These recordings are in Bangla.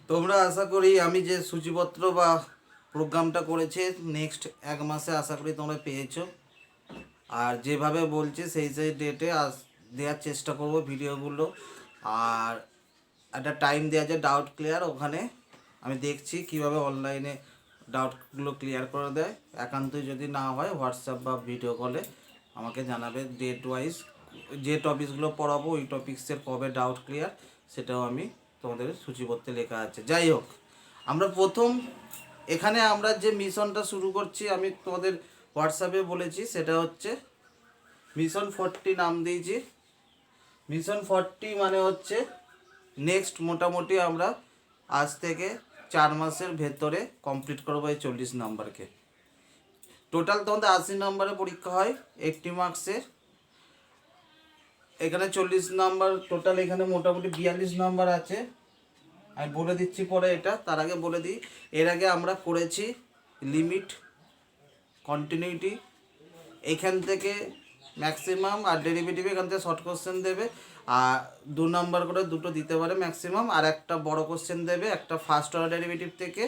তোমরা আশা করি আমি যে সূচিপত্র বা প্রোগ্রামটা করেছি নেক্সট 1 মাসে আশা করি তোমরা পেয়েছো। আর যেভাবে বলছি সেই ডেটে দেওয়ার চেষ্টা করব ভিডিওগুলো। আর একটা টাইম দেওয়া যায় ডাউট ক্লিয়ার, ওখানে আমি দেখছি কিভাবে অনলাইনে ডাউটগুলো ক্লিয়ার করে দেয়। একান্তই যদি না হয় হোয়াটসঅ্যাপ বা ভিডিও কলে আমাকে জানাবে ডেট ওয়াইজ, যে টপিকসগুলো পড়াবো ওই টপিক্সের কবে ডাউট ক্লিয়ার সেটাও আমি তোমাদের সূচিপত্রে লেখা আছে। যাই হোক, আমরা প্রথম এখানে আমরা যে মিশনটা শুরু করছি আমি তোমাদের হোয়াটসঅ্যাপে বলেছি, সেটা হচ্ছে মিশন 40 নাম দিয়েছি। মিশন 40 মানে হচ্ছে নেক্সট মোটামুটি আমরা আজ থেকে 4 মাসের ভেতরে কমপ্লিট করবো এই 40 নাম্বারকে। টোটাল তোমাদের 80 নাম্বারের পরীক্ষা হয় 80 মার্কসের। এখানে 40 নাম্বার টোটাল, এখানে মোটামুটি 42 নাম্বার আছে। আমি বলে দিচ্ছি পরে এটা, তার আগে বলে দিই এর আগে আমরা করেছি লিমিট, কন্টিনিউটি, এইখান থেকে ম্যাক্সিমাম, আর ডেরিভেটিভ এখান থেকে শর্ট কোশ্চেন দেবে। আর 2 নাম্বার করে দুটো দিতে পারে ম্যাক্সিমাম, আর একটা বড় কোশ্চেন দেবে, একটা ফার্স্ট অর্ডার ডেরিভেটিভ থেকে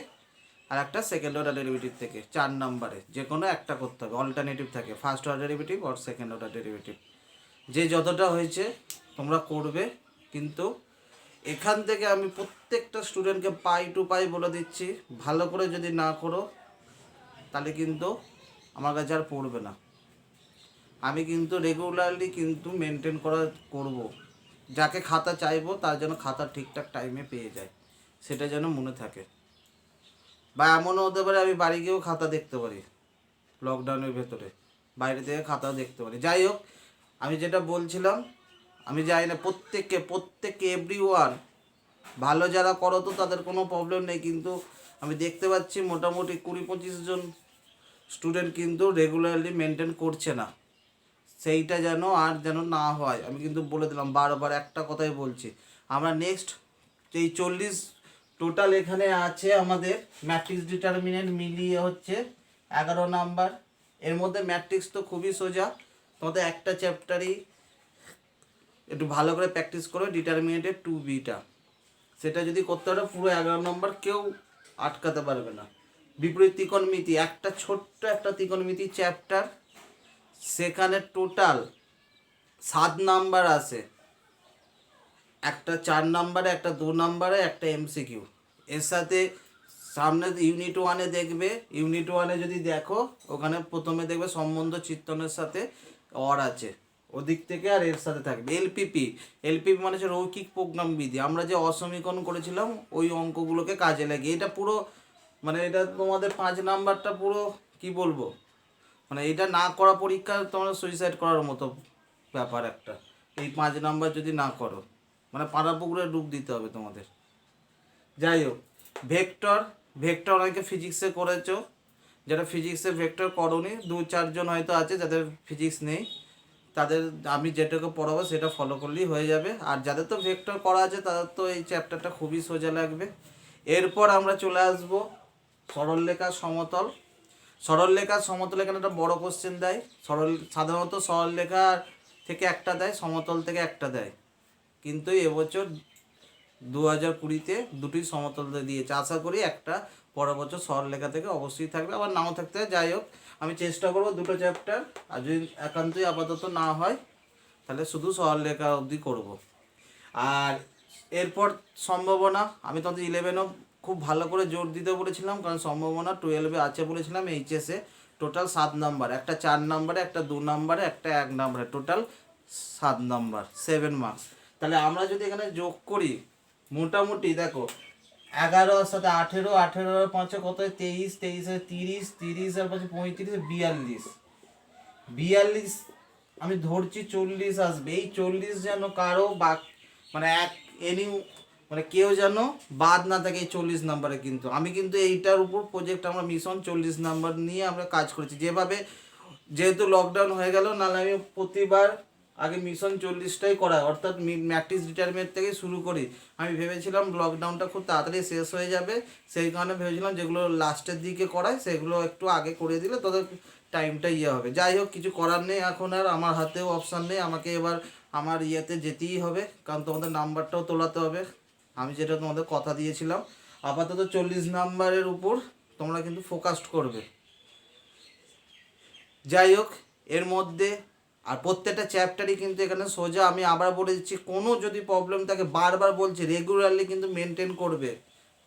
আর একটা সেকেন্ড অর্ডার ডেরিভেটিভ থেকে। 4 নাম্বারে যে কোনো একটা করতে হবে, অল্টারনেটিভ থাকে ফার্স্ট অর্ডার ডেরিভেটিভ আর সেকেন্ড অর্ডার ডেরিভেটিভ। যে যতটা হয়েছে তোমরা করবে, কিন্তু এখান থেকে আমি প্রত্যেকটা স্টুডেন্টকে পাই টু পাই বলে দিচ্ছি, ভালো করে যদি না করো তাহলে কিন্তু আমার কাছে আর পড়বে না। আমি কিন্তু রেগুলারলি কিন্তু মেনটেন করব, যাকে খাতা চাইবো তার যেন খাতা ঠিকঠাক টাইমে পেয়ে যায়, সেটা যেন মনে থাকে। বা এমনও হতে পারে আমি বাড়ি গিয়েও খাতা দেখতে পারি, লকডাউনের ভেতরে বাইরে থেকে খাতাও দেখতে পারি। যাই হোক, আমি যেটা বলছিলাম, আমি যাই না প্রত্যেককে এভরিওয়ান ভালো যারা করো তো তাদের কোনো প্রবলেম নেই, কিন্তু আমি দেখতে পাচ্ছি মোটামুটি 20-25 জন স্টুডেন্ট কিন্তু রেগুলারলি মেনটেন করছে না। সেইটা যেন না হয়, আমি কিন্তু বলে দিলাম, বারবার একটা কথাই বলছি। আমরা নেক্সট এই 40 টোটাল এখানে আছে আমাদের ম্যাট্রিক্স ডিটারমিনেন্ট মিলিয়ে হচ্ছে 11 নাম্বার। এর মধ্যে ম্যাট্রিক্স তো খুবই সোজা, তোমাদের একটা চ্যাপ্টারই একটু ভালো করে প্র্যাকটিস করো, ডিটারমিনেন্টের 2B সেটা যদি করতে পারো পুরো 11 নম্বর কেউ আটকাতে পারবে না। বিপরীত ত্রিকোণমিতি, একটা ছোট্ট একটা ত্রিকোণমিতি চ্যাপ্টার, সেখানে টোটাল 7 নাম্বার আছে, একটা 4 নাম্বারে, একটা 2 নাম্বারে, একটা এমসিকিউ। এর সাথে সামনে ইউনিট 1-এ দেখবে, ইউনিট 1-এ যদি দেখো ওখানে প্রথমে দেখবে সম্বন্ধ চিত্তনের সাথে অর আছে ওদিক থেকে, আর এর সাথে থাকবে এলপিপি মানে হচ্ছে রৈখিক প্রোগ্রাম বিধি। আমরা যে অসমীকরণ করেছিলাম ওই অঙ্কগুলোকে কাজে লাগিয়ে, এটা পুরো মানে এটা তোমাদের 5 নাম্বারটা পুরো কি বলবো, মানে এটা না করা পরীক্ষা তোমরা সুইসাইড করার মতো ব্যাপার একটা। এই 5 নাম্বার যদি না করো মানে পাড়া পুকুরে ডুব দিতে হবে তোমাদের। যাই হোক, ভেক্টর অনেকে ফিজিক্সে করেছো, যারা ফিজিক্সে ভেক্টর করোনি 2-4 জন হয়তো আছে যাদের ফিজিক্স নেই, তাদের আমি যেটাকে পড়াবো সেটা ফলো করলেই হয়ে যাবে। আর যাদের তো ভেক্টর করা আছে তাদের তো এই চ্যাপ্টারটা খুবই সোজা লাগবে। এরপর আমরা চলে আসব সরলরেখা সমতল। সরলরেখার সমতল এখানে একটা বড় কোশ্চেন দেয়। সাধারণত সরলরেখা থেকে একটা দেয়, সমতল থেকে একটা দেয়, কিন্তু এবছর 2020-তে দুটি সমতল দিয়েছে। আশা করি একটা পরের বছর সরলরেখা থেকে অবশ্যই থাকবে, আবার নাও থাকতে হয়। যাই হোক, আমি চেষ্টা করবো দুটো চ্যাপ্টার, আর যদি একান্তই আপাতত না হয় তাহলে শুধু সরলরেখা অবধি করব। আর এরপর সম্ভাবনা, আমি তোমাদের 11-ও খুব ভালো করে জোর দিতে বলেছিলাম, কারণ সম্ভাবনা 12-এ আছে বলেছিলাম। এইচএসে টোটাল 7 নাম্বার, একটা 4 নাম্বারে, একটা 2 নাম্বারে, একটা 1 নাম্বারে, টোটাল 7 নাম্বার, 7 মার্কস। তাহলে আমরা যদি এখানে যোগ করি মোটামুটি দেখো 11 সাথে 18, 18 5 কত, 23, 23 30, 30 আর 5 35, 42, আমি ধরছি 40 আসবে। এই 40 যেন কারো মানে মানে কেউ যেন বাদ না থাকে এই 40 নাম্বারে। কিন্তু আমি কিন্তু এইটার উপর প্রজেক্ট, আমরা মিশন 40 নাম্বার নিয়ে আমরা কাজ করেছি। যেহেতু লকডাউন হয়ে গেল, নাহলে আমি প্রতিবার আগে মিশন 40টাই করা, অর্থাৎ ম্যাট্রিক্স ডিটারমিনেন্ট থেকে শুরু করি। আমি ভেবেছিলাম লকডাউনটা খুব তাড়াতাড়ি শেষ হয়ে যাবে, সেই কারণে ভেবেছিলাম যেগুলো লাস্টের দিকে করায় সেগুলো একটু আগে করে দিলে তোদের টাইমটা হবে। যাই হোক, কিছু করার নেই, এখন আর আমার হাতেও অপশান নেই, আমাকে এবার আমার যেতেই হবে, কারণ তোমাদের নাম্বারটাও তোলাতে হবে। আমি যেটা তোমাদের কথা দিয়েছিলাম, আপাতত 40 নাম্বারের উপর তোমরা কিন্তু ফোকাস করবে। যাই হোক, এর মধ্যে আর প্রত্যেকটা চ্যাপ্টারই কিন্তু এখানে সোজা, আমি আবার বলে দিচ্ছি, কোনো যদি প্রবলেম থাকে বারবার বলছি রেগুলারলি কিন্তু মেনটেন করবে।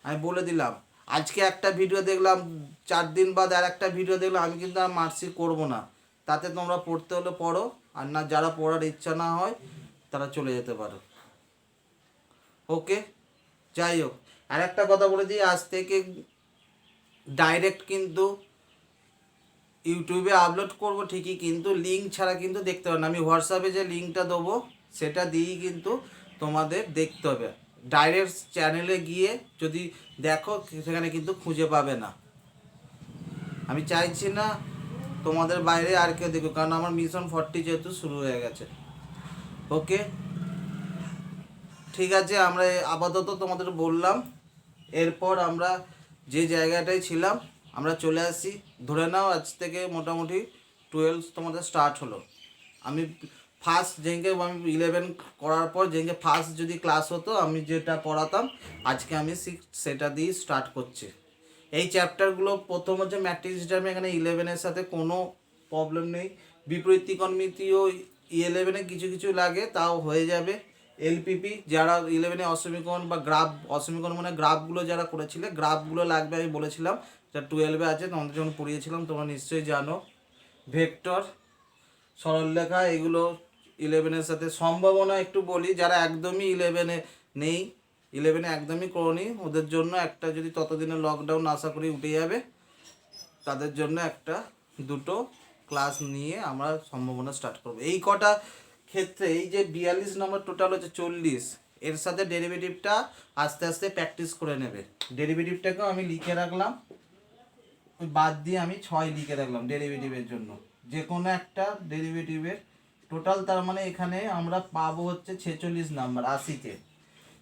আমি বলে দিলাম, আজকে একটা ভিডিও দেখলাম, 4 দিন বাদ আর একটা ভিডিও দেখলাম, আমি কিন্তু আর মার্কশিট করবো না। তাতে তোমরা পড়তে হলে পড়ো, আর না যারা পড়ার ইচ্ছা না হয় তারা চলে যেতে পারো। ওকে, যাই হোক, আর একটা কথা বলে দিই, আজ থেকে ডাইরেক্ট কিন্তু ইউটিউবে আপলোড করব ঠিকই, কিন্তু লিঙ্ক ছাড়া কিন্তু দেখতে হবে না। আমি হোয়াটসঅ্যাপে যে লিঙ্কটা দেবো সেটা দিয়েই কিন্তু তোমাদের দেখতে হবে। ডাইরেক্ট চ্যানেলে গিয়ে যদি দেখো সেখানে কিন্তু খুঁজে পাবে না। আমি চাইছি না তোমাদের বাইরে আর কেউ দেখো, কারণ আমার মিশন 40 যেহেতু শুরু হয়ে গেছে। ওকে, ঠিক আছে, আমরা আপাতত তোমাদের বললাম। এরপর আমরা যে জায়গাটায় ছিলাম আমরা চলে আসি। ধরে নাও আজ থেকে মোটামুটি 12 তোমাদের স্টার্ট হলো। আমি ফার্স্ট যেদিনকে আমি 11 করার পর যেদিনকে ফার্স্ট যদি ক্লাস হতো আমি যেটা পড়াতাম আজকে আমি 6 সেটা দিয়ে স্টার্ট করছি। এই চ্যাপ্টারগুলো প্রথম হচ্ছে ম্যাট্রিক্স ডিটারমিনেশন, এখানে 11-এর সাথে কোনো প্রবলেম নেই। বিপরীত ত্রিকোণমিতিও 11-এ কিছু কিছু লাগে, তাও হয়ে যাবে। এলপিপি যারা 11-এ অসমীকরণ বা গ্রাফ, অসমীকরণ মানে গ্রাফগুলো যারা করেছিলে, গ্রাফগুলো লাগবে আমি বলেছিলাম, যা 12-এ আছে তোমাদের যখন পড়িয়েছিলাম তোমরা নিশ্চয়ই জানো। ভেক্টর, সরলরেখা, এগুলো 11-এর সাথে। সম্ভাবনা একটু বলি, যারা একদমই 11-এ নেই, 11-এ একদমই করনি, ওদের জন্য একটা, যদি ততদিনে লকডাউন আশা করি উঠে যাবে, তাদের জন্য একটা দুটো ক্লাস নিয়ে আমরা সম্ভাবনা স্টার্ট করব। এই কটা ক্ষেত্রে এই যে 42 নম্বর টোটাল হচ্ছে 40, এর সাথে ডেরিভেটিভটা আস্তে আস্তে প্র্যাকটিস করে নেবে। ডেরিভেটিভটাকেও আমি লিখে রাখলাম, বাদ দিয়ে আমি 6 লিখে রাখলাম ডেরিভেটিভের জন্য। যে কোনো একটা ডেরিভেটিভের টোটাল, তার মানে এখানে আমরা পাবো হচ্ছে 46 নাম্বার 80-তে।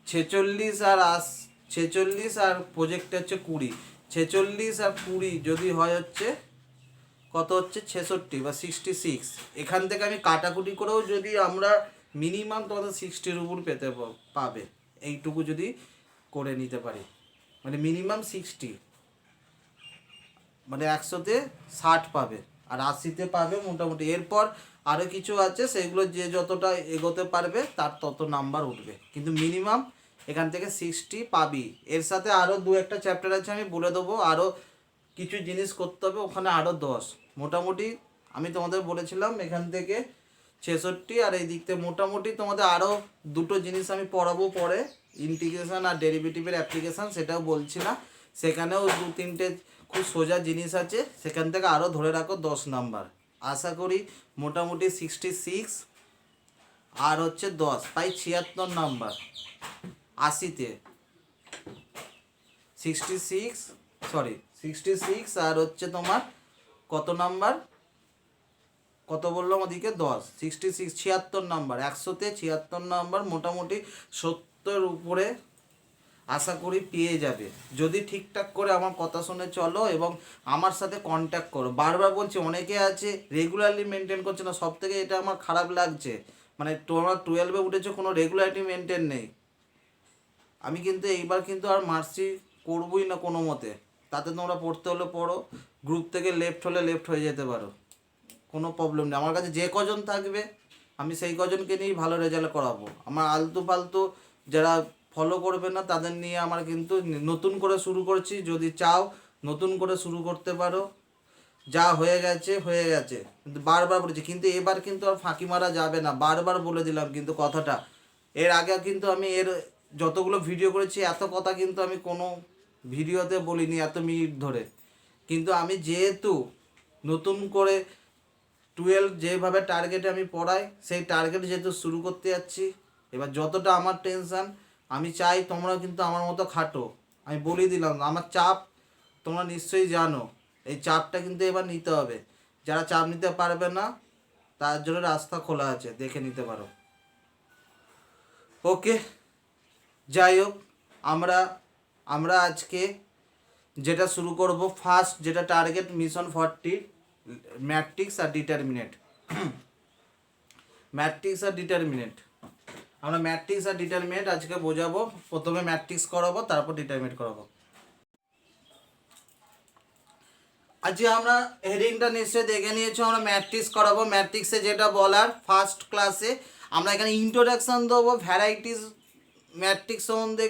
46 আর প্রজেক্টে হচ্ছে 20। 46 আর 20 যদি হয় হচ্ছে কত হচ্ছে 66 বা 66। এখান থেকে আমি কাটাকুটি করেও যদি আমরা মিনিমাম তোমাদের 60-র উপর পেতে পাবে, এইটুকু যদি করে নিতে পারি, মানে মিনিমাম 60, মানে 100-তে 60 পাবে আর 80-তে পাবে মোটামুটি। এরপর আরও কিছু আছে, সেগুলো যে যতটা এগোতে পারবে তার তত নাম্বার উঠবে, কিন্তু মিনিমাম এখান থেকে 60 পাবি। এর সাথে আরও 2-একটা চ্যাপ্টার আছে আমি বলে দেবো, আরও কিছু জিনিস করতে হবে, ওখানে আরও 10। মোটামুটি আমি তোমাদের বলেছিলাম এখান থেকে 66, আর এই দিক থেকে মোটামুটি তোমাদের আরও দুটো জিনিস আমি পড়াবো পরে, ইন্টিগ্রেশন আর ডেরিভেটিভের অ্যাপ্লিকেশান, সেটাও বলছি না। সেখানেও 2-3টে খুব সোজা জিনিস আছে, সেখান থেকে আরও ধরে রাখো 10 নাম্বার। আশা করি মোটামুটি 66 আর হচ্ছে 10 প্রায় 76 নাম্বার 80-তে। 66 আর হচ্ছে তোমার কত নাম্বার, কত বললাম ওদিকে 10, 66 76 নাম্বার, 100-তে 76 নাম্বার, মোটামুটি 70 উপরে আশা করি পেয়ে যাবে, যদি ঠিকঠাক করে আমার কথা শুনে চলো এবং আমার সাথে কন্ট্যাক্ট করো। বারবার বলছি, অনেকে আছে রেগুলারলি মেনটেন করছে না, সব থেকে এটা আমার খারাপ লাগছে, মানে তোমরা 12-এ উঠেছো কোনো রেগুলারিটি মেনটেন নেই। আমি কিন্তু এইবার কিন্তু আর মার্সি করবই না কোনো মতে, তাতে তোমরা পড়তে হলে পড়ো, গ্রুপ থেকে লেফট হলে লেফট হয়ে যেতে পারো, কোনো প্রবলেম নেই। আমার কাছে যে কজন থাকবে আমি সেই কজনকে নিয়েই ভালো রেজাল্ট করাবো। আমার আলতু ফালতু যারা ফলো করবে না তাদের নিয়ে আমার কিন্তু নতুন করে শুরু করছি, যদি চাও নতুন করে শুরু করতে পারো। যা হয়ে গেছে হয়ে গেছে, কিন্তু বারবার বলেছি, কিন্তু এবার কিন্তু আর ফাঁকি মারা যাবে না, বারবার বলে দিলাম কিন্তু কথাটা। এর আগে কিন্তু আমি এর যতগুলো ভিডিও করেছি এত কথা কিন্তু আমি কোনো ভিডিওতে বলিনি এত মিনিট ধরে, কিন্তু আমি যেহেতু নতুন করে 12 যেভাবে টার্গেটে আমি পড়াই, সেই টার্গেট যেহেতু শুরু করতে যাচ্ছি, এবার যতটা আমার টেনশান, আমি চাই তোমরা কিন্তু আমার মতো খাটো। আমি বলে দিলাম আমার চাপ তোমরা নিশ্চয়ই জানো, এই চাপটা কিন্তু এবার নিতে হবে। যারা চাপ নিতে পারবে না তার জন্য রাস্তা খোলা আছে, দেখে নিতে পারো। ওকে, যাই হোক, আমরা আজকে যেটা শুরু করব, ফার্স্ট যেটা টার্গেট মিশন 40, ম্যাট্রিক্স আর ডিটারমিনেন্ট। ম্যাট্রিক্স আর ডিটারমিনেন্ট, আমরা ম্যাট্রিক্স আর ডিটারমিনেন্ট আজকে বোঝাবো। প্রথমে ম্যাট্রিক্স করাবো, তারপর ডিটারমিনেন্ট করাবো। আজকে আমরা হেডিংটা নিশ্চয়ই দেখে নিয়েছো, আমরা ম্যাট্রিক্স করাবো। ম্যাট্রিক্সে যেটা বলার ফার্স্ট ক্লাসে আমরা এখানে ইন্ট্রোডাকশান দেবো, ভ্যারাইটিস ম্যাট্রিক্স সম্বন্ধে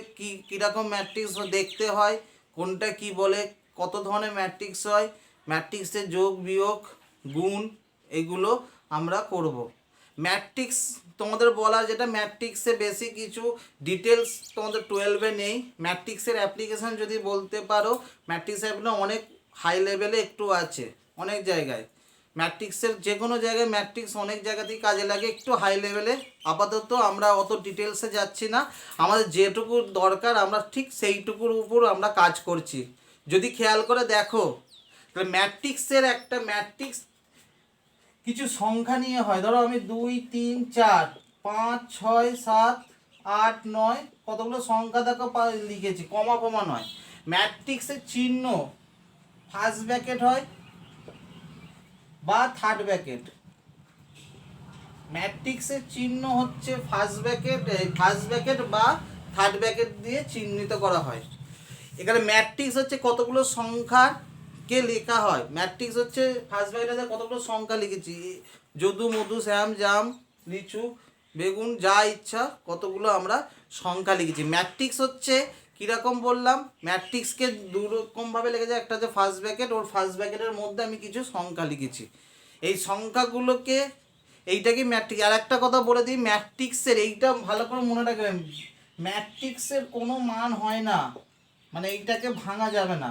কীরকম ম্যাট্রিক্স দেখতে হয়, কোনটা কি বলে, কত ধরনের ম্যাট্রিক্স হয়, ম্যাট্রিক্সের যোগ বিয়োগ গুণ এগুলো আমরা করব। ম্যাট্রিক্স তোমাদের বলার যেটা, ম্যাট্রিক্সে বেশি কিছু ডিটেলস তোমাদের 12-এ নেই। ম্যাট্রিক্সের অ্যাপ্লিকেশান যদি বলতে পারো, ম্যাট্রিক্সের অনেক হাই লেভেলে একটু আছে অনেক জায়গায়। ম্যাট্রিক্সের যে কোনো জায়গায় ম্যাট্রিক্স অনেক জায়গাতেই কাজে লাগে, একটু হাই লেভেলে। আপাতত আমরা অত ডিটেলসে যাচ্ছি না, আমাদের যেটুকু দরকার আমরা ঠিক সেইটুকুর উপর আমরা কাজ করছি। যদি খেয়াল করে দেখো তাহলে ম্যাট্রিক্সের একটা ম্যাট্রিক্স কিছু সংখ্যা নিয়ে হয়। ধরো আমি 2 3 4 5 6 7 8 9 কতগুলো সংখ্যা দেখো লিখেছি, কমা কমা নয়। ম্যাট্রিক্সের চিহ্ন ফার্স্ট ব্র্যাকেট হয় বা থার্ড ব্র্যাকেট। ম্যাট্রিক্সের চিহ্ন হচ্ছে ফার্স্ট ব্র্যাকেট বা থার্ড ব্র্যাকেট দিয়ে চিহ্নিত করা হয়। এখানে ম্যাট্রিক্স হচ্ছে কতগুলো সংখ্যাকে লেখা হয়। ম্যাট্রিক্স হচ্ছে ফার্স্ট ব্র্যাকেটে কতগুলো সংখ্যা লিখেছি, যদু মধু শ্যাম জাম লিচু বেগুন যা ইচ্ছা কতগুলো আমরা সংখ্যা লিখেছি। ম্যাট্রিক্স হচ্ছে কীরকম বললাম, ম্যাট্রিক্সকে দুরকমভাবে লেখা যায়। একটা হচ্ছে ফার্স্ট ব্র্যাকেট, ওর ফার্স্ট ব্র্যাকেটের মধ্যে আমি কিছু সংখ্যা লিখেছি। এই সংখ্যাগুলোকে এইটাকে ম্যাট্রিক্স। আর একটা কথা বলে দিই, ম্যাট্রিক্সের এইটা ভালো করে মনে রাখবেন, ম্যাট্রিক্সের কোনো মান হয় না, মানে এইটাকে ভাঙা যাবে না।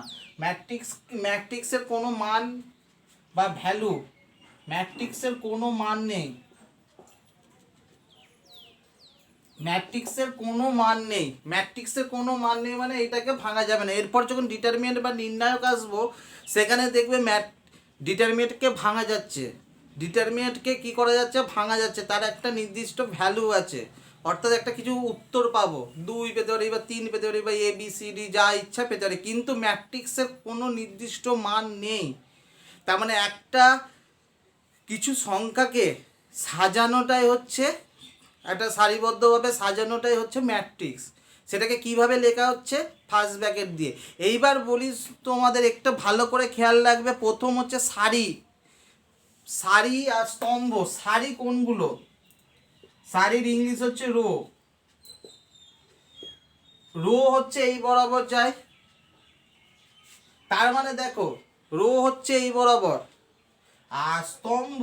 ম্যাট্রিক্সের কোনো মান বা ভ্যালু, ম্যাট্রিক্সের কোনো মান নেই, ম্যাট্রিক্সের কোনো মান নেই, ম্যাট্রিক্সের কোনো মান নেই মানে এটাকে ভাঙা যাবে না। এরপর যখন ডিটারমিনেন্ট বা নির্ণায়ক আসবো সেখানে দেখবে ডিটারমিনেন্টকে ভাঙা যাচ্ছে, ডিটারমিনেন্টকে কি করা যাচ্ছে, ভাঙা যাচ্ছে, তার একটা নির্দিষ্ট ভ্যালু আছে, অর্থাৎ একটা কিছু উত্তর পাবো, 2 পেতে পারি বা 3 পেতে পারি বা ABCD যা ইচ্ছা পেতে পারি, কিন্তু ম্যাট্রিক্সের কোনো নির্দিষ্ট মান নেই। তার মানে একটা কিছু সংখ্যাকে সাজানোটাই হচ্ছে, একটা সারিবদ্ধভাবে সাজানোটাই হচ্ছে ম্যাট্রিক্স। সেটাকে কিভাবে লেখা হচ্ছে, ফার্স্ট ব্র্যাকেট দিয়ে। এইবার বলি তোমাদের একটা ভালো করে খেয়াল রাখবে, প্রথম হচ্ছে সারি, সারি আর স্তম্ভ। সারি কোনগুলো, সারির ইংলিশ হচ্ছে রো, রো হচ্ছে এই বরাবর যায়, তার মানে দেখো রো হচ্ছে এই বরাবর, আর স্তম্ভ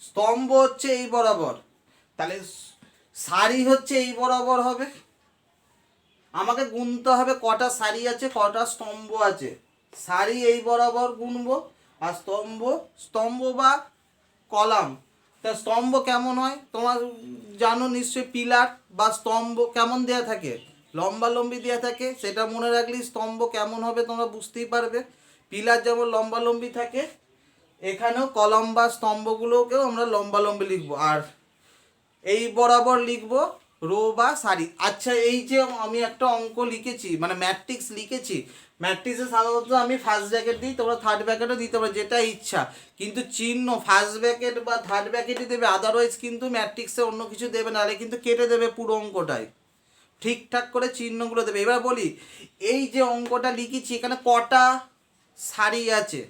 স্তম্ভ হচ্ছে এই বরাবর। তাহলে সারি হচ্ছে এই বরাবর হবে। আমাকে গুনতে হবে কটা সারি আছে কটা স্তম্ভ আছে। সারি এই বরাবর গুনবো, আর স্তম্ভ বা কলাম। তা স্তম্ভ কেমন হয় তোমার জানো নিশ্চয়ই, পিলার বা স্তম্ভ কেমন দেয়া থাকে, লম্বালম্বি দেওয়া থাকে। সেটা মনে রাখলেই স্তম্ভ কেমন হবে তোমরা বুঝতেই পারবে। পিলার যেমন লম্বালম্বি থাকে, এখানেও কলম বা স্তম্ভগুলোকেও আমরা লম্বালম্বি লিখবো, আর এই বরাবর লিখবো রো বা সারি। আচ্ছা, এই যে আমি একটা অঙ্ক লিখেছি মানে ম্যাট্রিক্স লিখেছি, ম্যাট্রিক্সে সাধারণত আমি ফার্স্ট ব্র্যাকেট দিই, তোমরা থার্ড ব্র্যাকেটও দিতে পারো যেটা ইচ্ছা, কিন্তু চিহ্ন ফার্স্ট ব্র্যাকেট বা থার্ড ব্র্যাকেটই দেবে, আদারওয়াইজ কিন্তু ম্যাট্রিক্সে অন্য কিছু দেবে না, কিন্তু কেটে দেবে পুরো অঙ্কটাই, ঠিকঠাক করে চিহ্নগুলো দেবে। এবার বলি, এই যে অঙ্কটা লিখেছি এখানে কটা সারি আছে,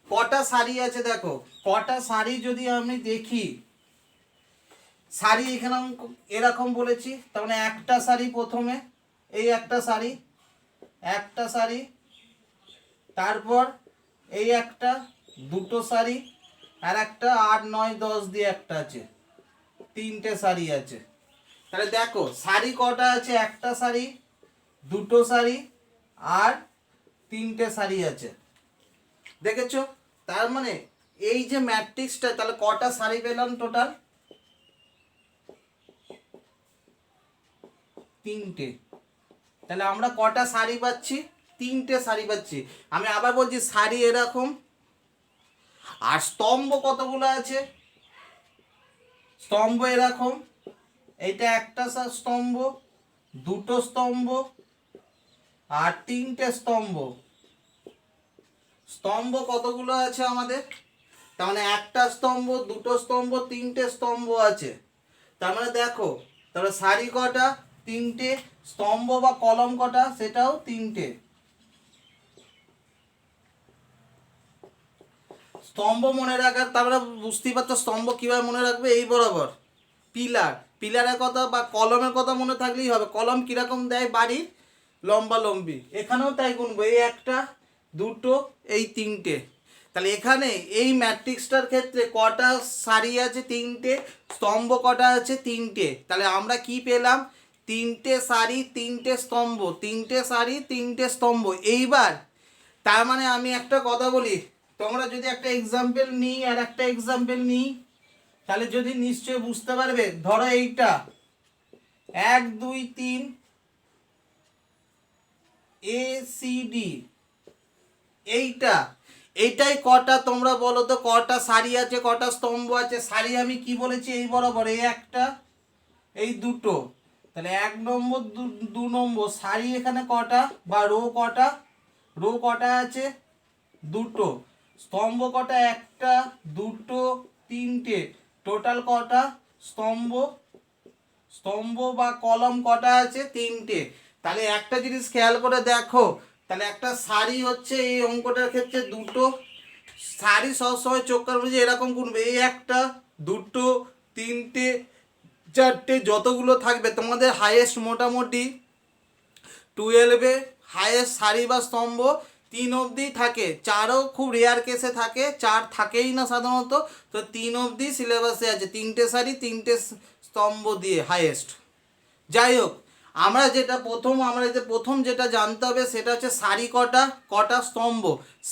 কটা সারি আছে দেখো, কটা সারি যদি আমি দেখি, সারি এখানে এরকম বলেছি, তার মানে একটা সারি, প্রথমে এই একটা সারি, একটা সারি, তারপর এই একটা, দুটো সারি, আর একটা 8 9 10 দিয়ে একটা আছে, তিনটে সারি আছে। তাহলে দেখো সারি কটা আছে, একটা সারি, দুটো সারি আর তিনটে সারি আছে, দেখেছো? তার মানে এই যে ম্যাট্রিক্সটা, তাহলে কটা সারি পেলাম টোটাল, তিনটে। তাহলে আমরা কটা সারি পাচ্ছি, তিনটে সারি পাচ্ছি। আমি আবার বলছি সারি এরকম, আর স্তম্ভ কতগুলো আছে, স্তম্ভ এরকম, এইটা একটা স্তম্ভ, দুটো স্তম্ভ আর তিনটে স্তম্ভ। স্তম্ভ কতগুলো আছে আমাদের, তার মানে একটা স্তম্ভ, দুটো স্তম্ভ, তিনটে স্তম্ভ আছে। তার মানে দেখো তাহলে সারি কটা, তিনটে, স্তম্ভ বা কলম কটা সেটাও তিনটে। স্তম্ভ মনে রাখার, তারপরে বুঝতেই পারছো স্তম্ভ কীভাবে মনে রাখবে, এই বরাবর পিলার, পিলারের কথা বা কলমের কথা মনে থাকলেই হবে। কলম কীরকম দেয় বাড়ির, লম্বা লম্বি, এখানেও তাই গুনবো, এই একটা, দুটো, এই তিনটে। তাহলে এখানে এই ম্যাট্রিক্সটার ক্ষেত্রে কটা সারি আছে, তিনটে, স্তম্ভ কটা আছে, তিনটে। তাহলে আমরা কি পেলাম, তিনটে সারি তিনটে স্তম্ভ, তিনটে সারি তিনটে স্তম্ভ। এইবার তার মানে আমি একটা কথা বলি, তোমরা যদি একটা এক্সাম্পল নিই আর একটা এক্সাম্পল নিই, তাহলে যদি নিশ্চয় বুঝতে পারবে। ধরো এইটা 1 2 3 ACD, এইটাই কটা তোমরা বলো তো, কটা সারি আছে, কটা স্তম্ভ আছে। সারি আমি কি বলেছি, এই বরাবর, এই একটা, এই দুটো। তাহলে 1 নম্বর 2 নম্বর সারি এখানে কটা বা রো কটা, রো কটা আছে, দুটো। স্তম্ভ কটা, একটা, দুটো, তিনটে। টোটাল কটা স্তম্ভ, স্তম্ভ বা কলম কটা আছে, তিনটে। তাহলে একটা জিনিস খেয়াল করে দেখো, তাহলে একটা সারি হচ্ছে এই অঙ্কটার ক্ষেত্রে দুটো সারি, সবসময় চোখ কান বুঝে এরকম গুনবে, এই একটা, দুটো, তিনটে, চারটে, যতগুলো থাকবে তোমাদের হাইয়েস্ট মোটামুটি 12-এ হাইয়েস্ট সারি বা স্তম্ভ 3 অবধি থাকে। 4ও খুব রেয়ার কেসে থাকে, 4 থাকেই না সাধারণত। তো 3 অবধি সিলেবাসে আছে, তিনটে সারি তিনটে স্তম্ভ দিয়ে হাইয়েস্ট। যাই হোক, আমরা যেটা প্রথম যেটা জানতে হবে সেটা হচ্ছে সারি কটা, কটা স্তম্ভ।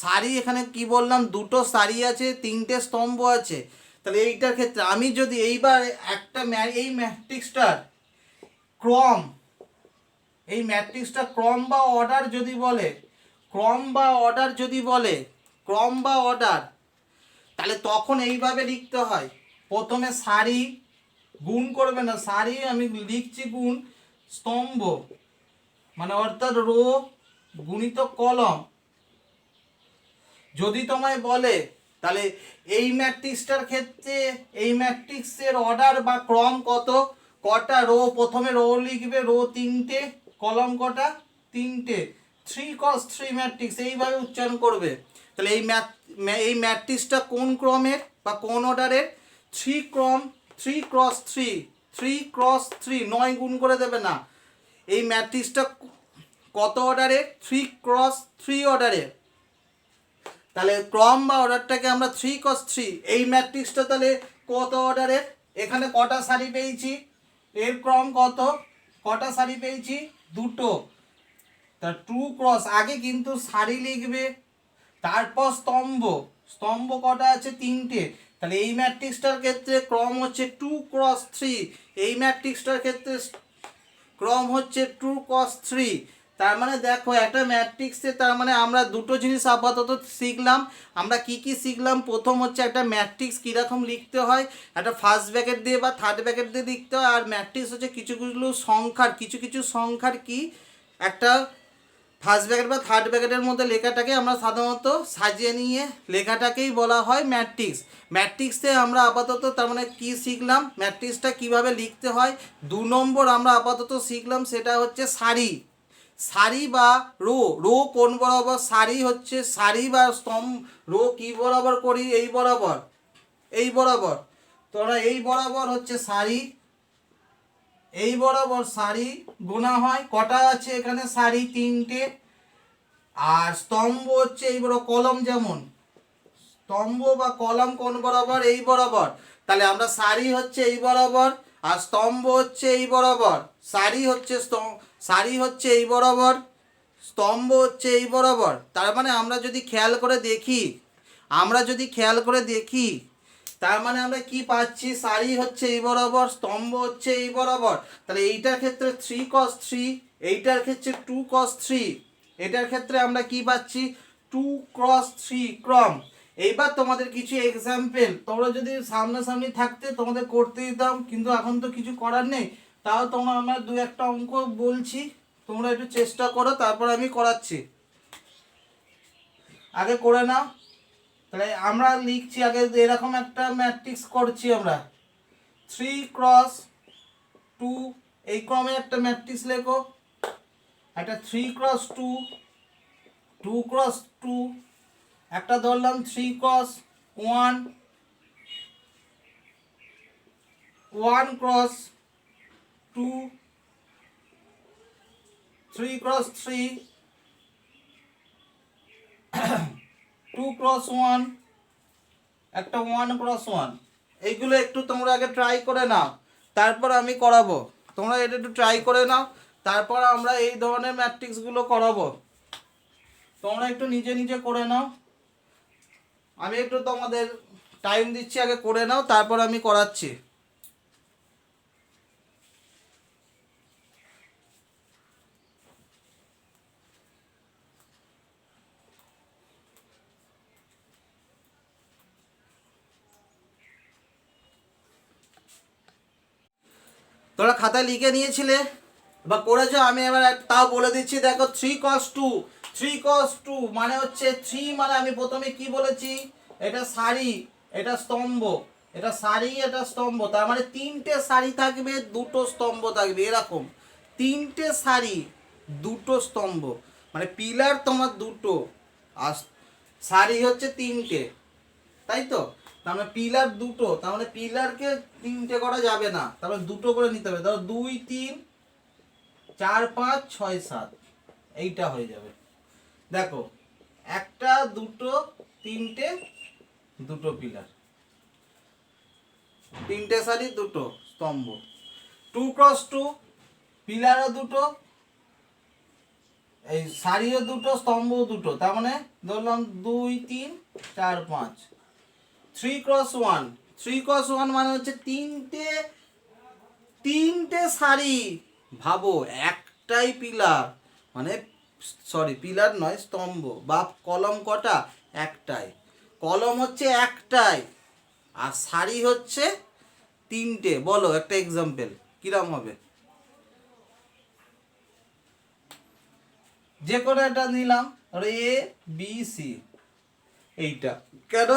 সারি এখানে কি বললাম, দুটো সারি আছে, তিনটে স্তম্ভ আছে। তাহলে এইটার ক্ষেত্রে আমি যদি এইবার একটা এই ম্যাট্রিক্সটার ক্রম, এই ম্যাট্রিক্সটা ক্রম বা অর্ডার যদি বলে, ক্রম বা অর্ডার যদি বলে, ক্রম বা অর্ডার, তাহলে তখন এইভাবে লিখতে হয়। প্রথমে সারি, গুণ করবে না, সারি আমি লিখছি গুণ, স্তম্ভ মানে অর্থাৎ রো গুণিত কলম। যদি তোমায় বলে তাহলে এই ম্যাট্রিক্সটার ক্ষেত্রে এই ম্যাট্রিক্সের অর্ডার বা ক্রম কত, কটা রো, প্রথমে রো লিখবে, রো তিনটে, কলম কটা, তিনটে, 3 cos 3 ম্যাট্রিক্স, এইভাবে উচ্চারণ করবে। তাহলে এই ম্যাট্রিক্সটা কোন ক্রমের বা কোন অর্ডারের, 3 ক্রম, 3 ক্রস 3, 3 ক্রস 3, 9 গুণ করে দেবে না। এই ম্যাট্রিক্সটা কত অর্ডারের, 3 ক্রস 3 অর্ডারের। তাহলে ক্রম বা অর্ডারটাকে আমরা 3 cos 3, এই ম্যাট্রিক্সটা তাহলে কত অর্ডারের, এখানে কটা সারি পেয়েছি, এর ক্রম কত, কটা সারি পেয়েছি, দুটো। তা 2 ক্রস, আগে কিন্তু সারি লিখবে, তারপর স্তম্ভ, স্তম্ভ কটা আছে, তিনটে। তাহলে এই ম্যাট্রিক্সটার ক্ষেত্রে ক্রম হচ্ছে 2 ক্রস 3, এই ম্যাট্রিক্সটার ক্ষেত্রে ক্রম হচ্ছে 2 cos 3। তার মানে দেখো একটা ম্যাট্রিক্সে, তার মানে আমরা দুটো জিনিস আপাতত শিখলাম। আমরা কি কি শিখলাম, প্রথম হচ্ছে একটা ম্যাট্রিক্স কীরকম লিখতে হয়, একটা ফার্স্ট ব্র্যাকেট দিয়ে বা থার্ড ব্র্যাকেট দিয়ে লিখতে হয়। আর ম্যাট্রিক্স হচ্ছে কিছু কিছু সংখ্যার কি একটা ফার্স্ট ব্র্যাকেট বা থার্ড ব্র্যাকেটের মধ্যে লেখাটাকে আমরা সাধারণত সাজিয়ে নিয়ে লেখাটাকেই বলা হয় ম্যাট্রিক্স। ম্যাট্রিক্সে আমরা আপাতত তার মানে কী শিখলাম, ম্যাট্রিক্সটা কিভাবে লিখতে হয়। 2 নম্বর আমরা আপাতত শিখলাম সেটা হচ্ছে সারি, সারি বা রো, রো কোন বরাবর, সারি হচ্ছে সারি বা স্তম্ভ, রো কি বরাবর করি, এই বরাবর, এই বরাবর। তোরা এই বরাবর হচ্ছে সারি, এই বরাবর সারি গোনা হয়, কটা আছে এখানে সারি, তিনটে। আর স্তম্ভ হচ্ছে এই বড় কলম, যেমন স্তম্ভ বা কলম কোন বরাবর, এই বরাবর। তাহলে আমরা সারি হচ্ছে এই বরাবর আর স্তম্ভ হচ্ছে এই বরাবর। সারি হচ্ছে সারি হচ্ছে এই বরাবর, স্তম্ভ হচ্ছে এই বরাবর। তার মানে আমরা যদি খেয়াল করে দেখি, তার মানে আমরা কি পাচ্ছি, সারি হচ্ছে এই বরাবর, স্তম্ভ হচ্ছে এই বরাবর। তাহলে এইটার ক্ষেত্রে 3 cos 3, এইটার ক্ষেত্রে 2 cos 3, এটার ক্ষেত্রে আমরা কি পাচ্ছি, 2 cross 3 ক্রম। এইবার তোমাদের কিছু এক্সাম্পল, তোমরা যদি সামনাসামনি থাকতে তোমাদের করতে দিতাম, কিন্তু এখন তো কিছু করার নেই। তাও তোমরা, আমরা 2-1টা অঙ্ক বলছি, তোমরা একটু চেষ্টা করো, তারপর আমি করাচ্ছি, আগে করে নাও। তাহলে আমরা লিখছি আগে, এরকম একটা ম্যাট্রিক্স করছি আমরা, 3 cross 2 এই ক্রমে একটা ম্যাট্রিক্স লেখো, একটা 3x2, 2x2, একটা ধরলাম 3x1, 1x2, 3x3, 2x1, একটা 1x1। এইগুলো একটু তোমরা আগে ট্রাই করে নাও, তারপর আমি করাবো। তোমরা এটা একটু ট্রাই করে নাও, তারপর আমরা এই ধরনের ম্যাট্রিক্সগুলো করাবো। তোমরা একটু নিজে নিজে করে নাও, আমি একটু তোমাদের টাইম দিচ্ছি, আগে করে নাও তারপর আমি করাচ্ছি। তোমরা খাতায় লিখে নিয়েছিলে বা করেছো? আমি এবার তাও বলে দিচ্ছি, দেখো 3x2, 3x2 মানে হচ্ছে 3 মানে আমি প্রথমে কি বলেছি, এটা সারি, এটা স্তম্ভ, এটা সারি, এটা স্তম্ভ, তার মানে তিনটে সারি থাকবে, দুটো স্তম্ভ থাকবে, এরকম তিনটে সারি, দুটো স্তম্ভ, মানে পিলার তোমার দুটো আর সারি হচ্ছে তিনটে, তাই তো? তার মানে পিলার দুটো, তার মানে পিলারকে তিনটে করা যাবে না, তার মানে দুটো করে নিতে হবে। ধরো 2 3 4 5 6 7, এইটা হয়ে যাবে। দেখো একটা, দুটো, তিনটে, দুটো পিলার, তিনটে সারি, দুটো স্তম্ভ। 2x2, পিলারও দুটো, এই সারিও দুটো, স্তম্ভও দুটো, তার মানে ধরলাম 2 3 4 5। 3x1, 3x1 মানে হচ্ছে তিনটে, তিনটে সারি, ভাবো একটাই পিলার, মানে সরি পিলার নয় স্তম্ভ, বা কলম কটা, একটাই, কলম হচ্ছে একটাই আর সারি হচ্ছে তিনটে। বলো একটা এক্সাম্পল কিরম হবে? যে কোনো একটা নিলাম, এ বি সি, এইটা কেন,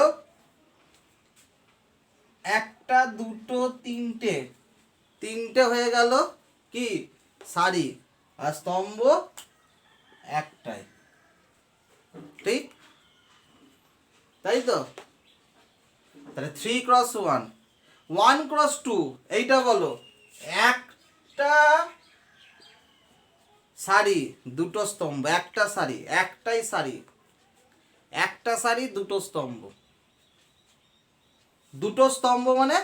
একটা দুটো তিনটে, তিনটে হয়ে গেল কি সারি, আর স্তম্ভ একটাই, ঠিক তাই তো? তাহলে 3x1, 1x2, এইটা বলো, একটা সারি, দুটো স্তম্ভ, একটা সারি, একটাই সারি, একটা সারি, দুটো স্তম্ভ, দুটো স্তম্ভ মানে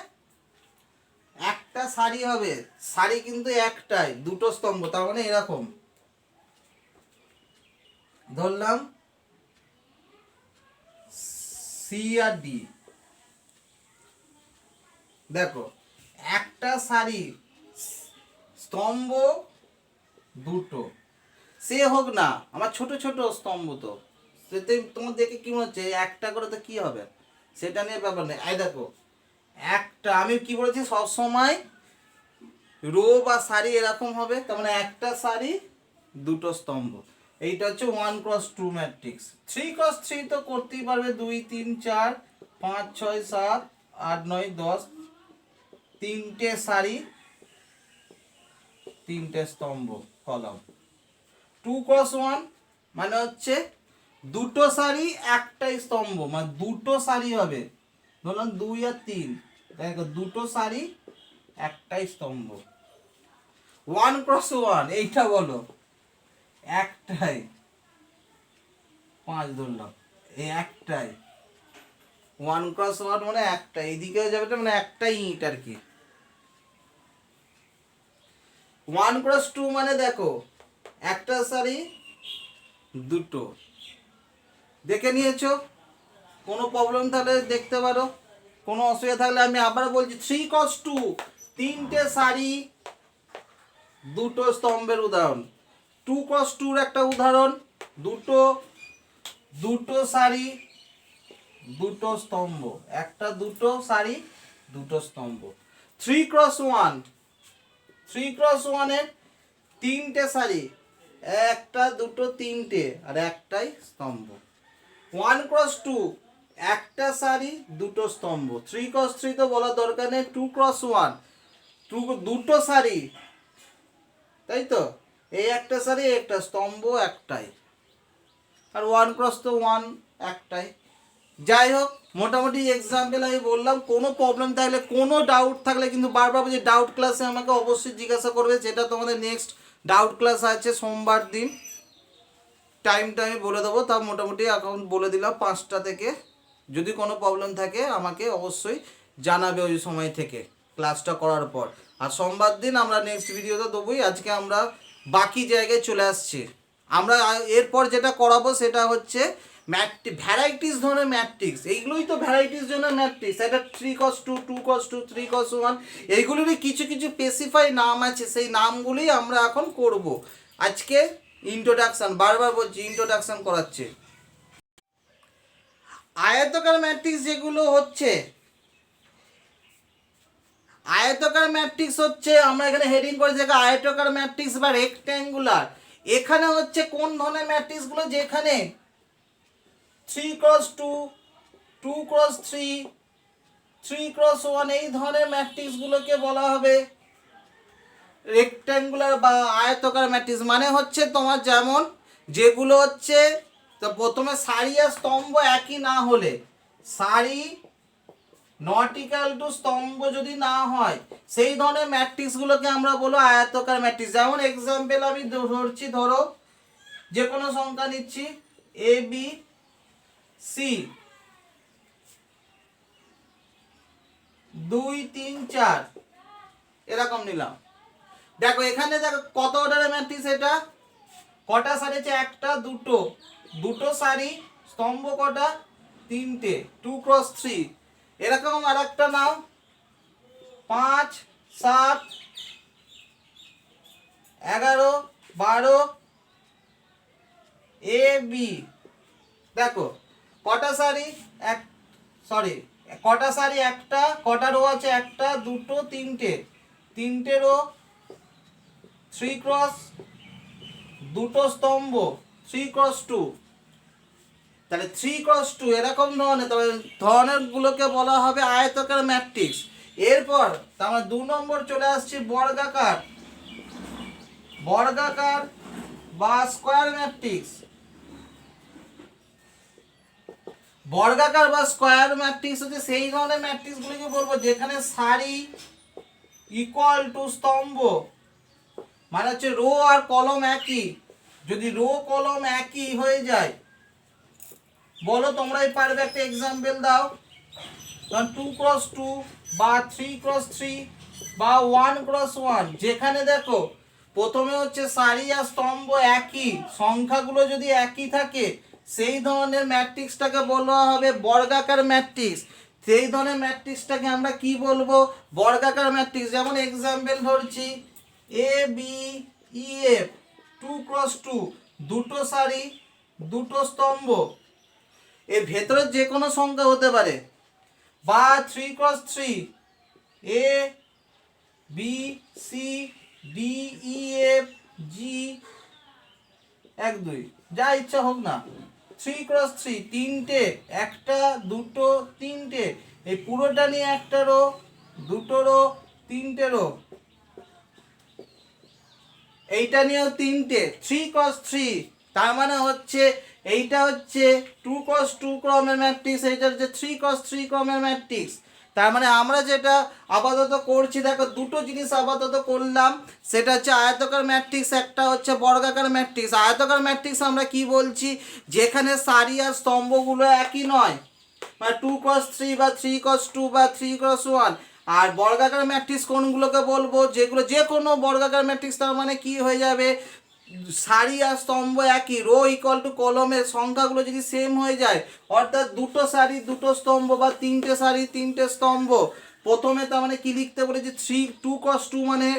একটা সারি হবে, সারি কিন্তু একটাই, দুটো স্তম্ভ, তার মানে এরকম ধরলাম সি আর ডি। দেখো একটা সারি, স্তম্ভ দুটো, সে হোক না আমার ছোট ছোট স্তম্ভ, তো সেতে তোমার দেখে কি মনে হচ্ছে একটা করে তো কি হবে, সেটা নিয়ে ব্যাপার নেই। এই দেখো একটা, আমি কি বলেছি সব সময় রো বা সারি এরকম হবে, তার মানে একটা সারি, দুটো স্তম্ভ, এইটা হচ্ছে 1x2 ম্যাট্রিক্স। 3x3 তো করতেই পারবে, 2 3 4 5 6 7 8 9 10, তিনটে সারি, তিনটে স্তম্ভ কলম। 2x1 মানে হচ্ছে দুটো সারি, একটাই স্তম্ভ, মানে দুটো সারি হবে, ধরলাম 2 আর 3, দেখো দুটো সারি, একটাই স্তম্ভ। 1x1 এইটা বলো, একটাই, 5 ধরলাম, এই একটাই, 1x1 মানে একটা, এইদিকেও যাবে, মানে একটাই ইট আর কি। 1x2 মানে দেখো একটা সারি, দুটো, দেখে নিয়েছো? কোনো প্রবলেম থাকলে দেখতে পারো, কোনো অসুবিধা থাকলে আমি আবার বলছি। 3x2 তিনটে সারি, দুটো স্তম্ভের উদাহরণ। 2x2 একটা উদাহরণ, দুটো, দুটো সারি, দুটো স্তম্ভ, একটা, দুটো সারি, দুটো স্তম্ভ। 3x1, 3x1 এর তিনটে সারি, একটা, দুটো, তিনটে, আর একটাই স্তম্ভ। 1x2 একটা সারি, দুটো স্তম্ভ। 3x3 তো বলার দরকার নেই। 2x1 দুটো সারি, তাই তো, এই একটা সারি একটা স্তম্ভ একটাই, আর 1 ক্রস তো 1 একটাই। যাই হোক, মোটামুটি এক্সাম্পল আমি বললাম। কোনো প্রবলেম থাকলে, কোনো ডাউট থাকলে কিন্তু বারবার যে ডাউট ক্লাসে আমাকে অবশ্যই জিজ্ঞাসা করবে। যেটা তোমাদের নেক্সট ডাউট ক্লাস আছে সোমবার দিন, টাইমটা আমি বলে দেবো। তা মোটামুটি এখন বলে দিলাম 5টা থেকে। যদি কোনো প্রবলেম থাকে আমাকে অবশ্যই জানাবে ওই সময় থেকে ক্লাসটা করার পর। আর সোমবার দিন আমরা নেক্সট ভিডিওতে দেবোই। আজকে আমরা বাকি জায়গায় চলে আসছি। আমরা এরপর যেটা করাবো সেটা হচ্ছে ভ্যারাইটিস ধরনের ম্যাট্রিক্স। এইগুলোই তো ভ্যারাইটিস জন্য ম্যাট্রিক্স। এটা 3cos2, 2cos2, 3cos1, এইগুলোরই কিছু কিছু স্পেসিফাই নাম আছে, সেই নামগুলোই আমরা এখন করব। আজকে ইন্ট্রোডাকশন, বারবার বলছি ইন্ট্রোডাকশন করাচ্ছে। আয়তাকার ম্যাট্রিক্স যেগুলো হচ্ছে, আয়তাকার ম্যাট্রিক্স হচ্ছে, আমরা এখানে হেডিং করে যে আয়তাকার ম্যাট্রিক্স বা রেক্ট্যাঙ্গুলার। এখানে হচ্ছে কোন ধরনের ম্যাট্রিক্সগুলো, যেখানে 3x2, 2x3, 3x1 এই ধরনের ম্যাট্রিক্সগুলোকে বলা হবে রেক্ট্যাঙ্গুলার বা আয়তাকার ম্যাট্রিক্স। মানে হচ্ছে তোমার যেমন যেগুলো হচ্ছে, তো প্রথমে সারি আর স্তম্ভ একই না হলে, সারি নট ইকুয়াল টু স্তম্ভ যদি না হয়, সেই ধরনের ম্যাট্রিক্সগুলোকে আমরা বলবো আয়তাকার ম্যাট্রিক্স। যেমন এক্সাম্পল আমি ধরছি, ধরো যে কোনো সংখ্যা নিচ্ছি এ বি সি 2 3 4 এরকম নিলাম। দেখো এখানে দেখো কত অর্ডারের ম্যাট্রিক্স, এটা কটা সারি আছে, একটা, দুটো, দুটো সারি, স্তম্ভ কটা, 3টে, 2x3। এরকম আর একটা নাও 5 7 11 12 এ বি। দেখো কটা সারি, এক, সরি কটা সারি, একটা, কটা রো আছে, একটা, দুটো, 3টে, 3টে রো, 3x, দুটো স্তম্ভ, 3x2। তাহলে 3x2 এরকম ধরনের গুলোকে বলা হবে আয়তাকার ম্যাট্রিক্স। এরপর আমরা 2 নম্বর চলে আসছি বর্গাকার, বর্গাকার বা স্কয়ার ম্যাট্রিক্স। বর্গাকার বা স্কয়ার ম্যাট্রিক্স হচ্ছে সেই ধরনের ম্যাট্রিক্সগুলোকে বলবো যেখানে সারি ইকুয়াল টু স্তম্ভ, মানে হচ্ছে রো আর কলম একই। যদি রো কলম একই হয়ে যায়, বলো তোমরাই পারবে, একটা এক্সাম্পল দাও। 2x2 বা 3x3 বা 1x1, যেখানে দেখো প্রথমে হচ্ছে সারি আর স্তম্ভ একই, সংখ্যাগুলো যদি একই থাকে, সেই ধরনের ম্যাট্রিক্সটাকে বলা হবে বর্গাকার ম্যাট্রিক্স। সেই ধরনের ম্যাট্রিক্সটাকে আমরা কি বলবো, বর্গাকার ম্যাট্রিক্স। যেমন এক্সাম্পল ধরছি A B E F 2x2, দুটো সারি, দুটো স্তম্ভ, এর ভেতরে যে কোনো সংখ্যা হতে পারে, বা 3x3 A B C D E F G 1 2 যা ইচ্ছা হোক না, 3x3 তিনটে, একটা, দুটো, 3টে, এই পুরোটা নিয়ে একটা রো, দুটো রো, 3টে রো, এইটা নিয়েও 3টে, 3x3। তার মানে হচ্ছে এইটা হচ্ছে 2x2 ক্রমের ম্যাট্রিক্স, এইটা হচ্ছে 3x3 ক্রমের ম্যাট্রিক্স। তার মানে আমরা যেটা আপাতত করছি, দেখো দুটো জিনিস আপাতত করলাম, সেটা হচ্ছে আয়তাকার ম্যাট্রিক্স, একটা হচ্ছে বর্গাকার ম্যাট্রিক্স। আয়তাকার ম্যাট্রিক্স আমরা কি বলছি, যেখানে সারি আর স্তম্ভগুলো একই নয়, মানে 2x3 বা 3x2 বা 3x1। আর বর্গাকার ম্যাট্রিক্স কোনগুলোকে বলবো, যেগুলো যে কোনো বর্গাকার ম্যাট্রিক্স, তার মানে কি হয়ে যাবে, সারি আর স্তম্ভ একই, রো ইকুয়াল টু কলমের সংখ্যাগুলো যদি সেম হয়ে যায়, অর্থাৎ দুটো সারি দুটো স্তম্ভ বা 3টে সারি 3টে স্তম্ভ। প্রথমে তার মানে কি লিখতে বলেছি, 2x2 মানে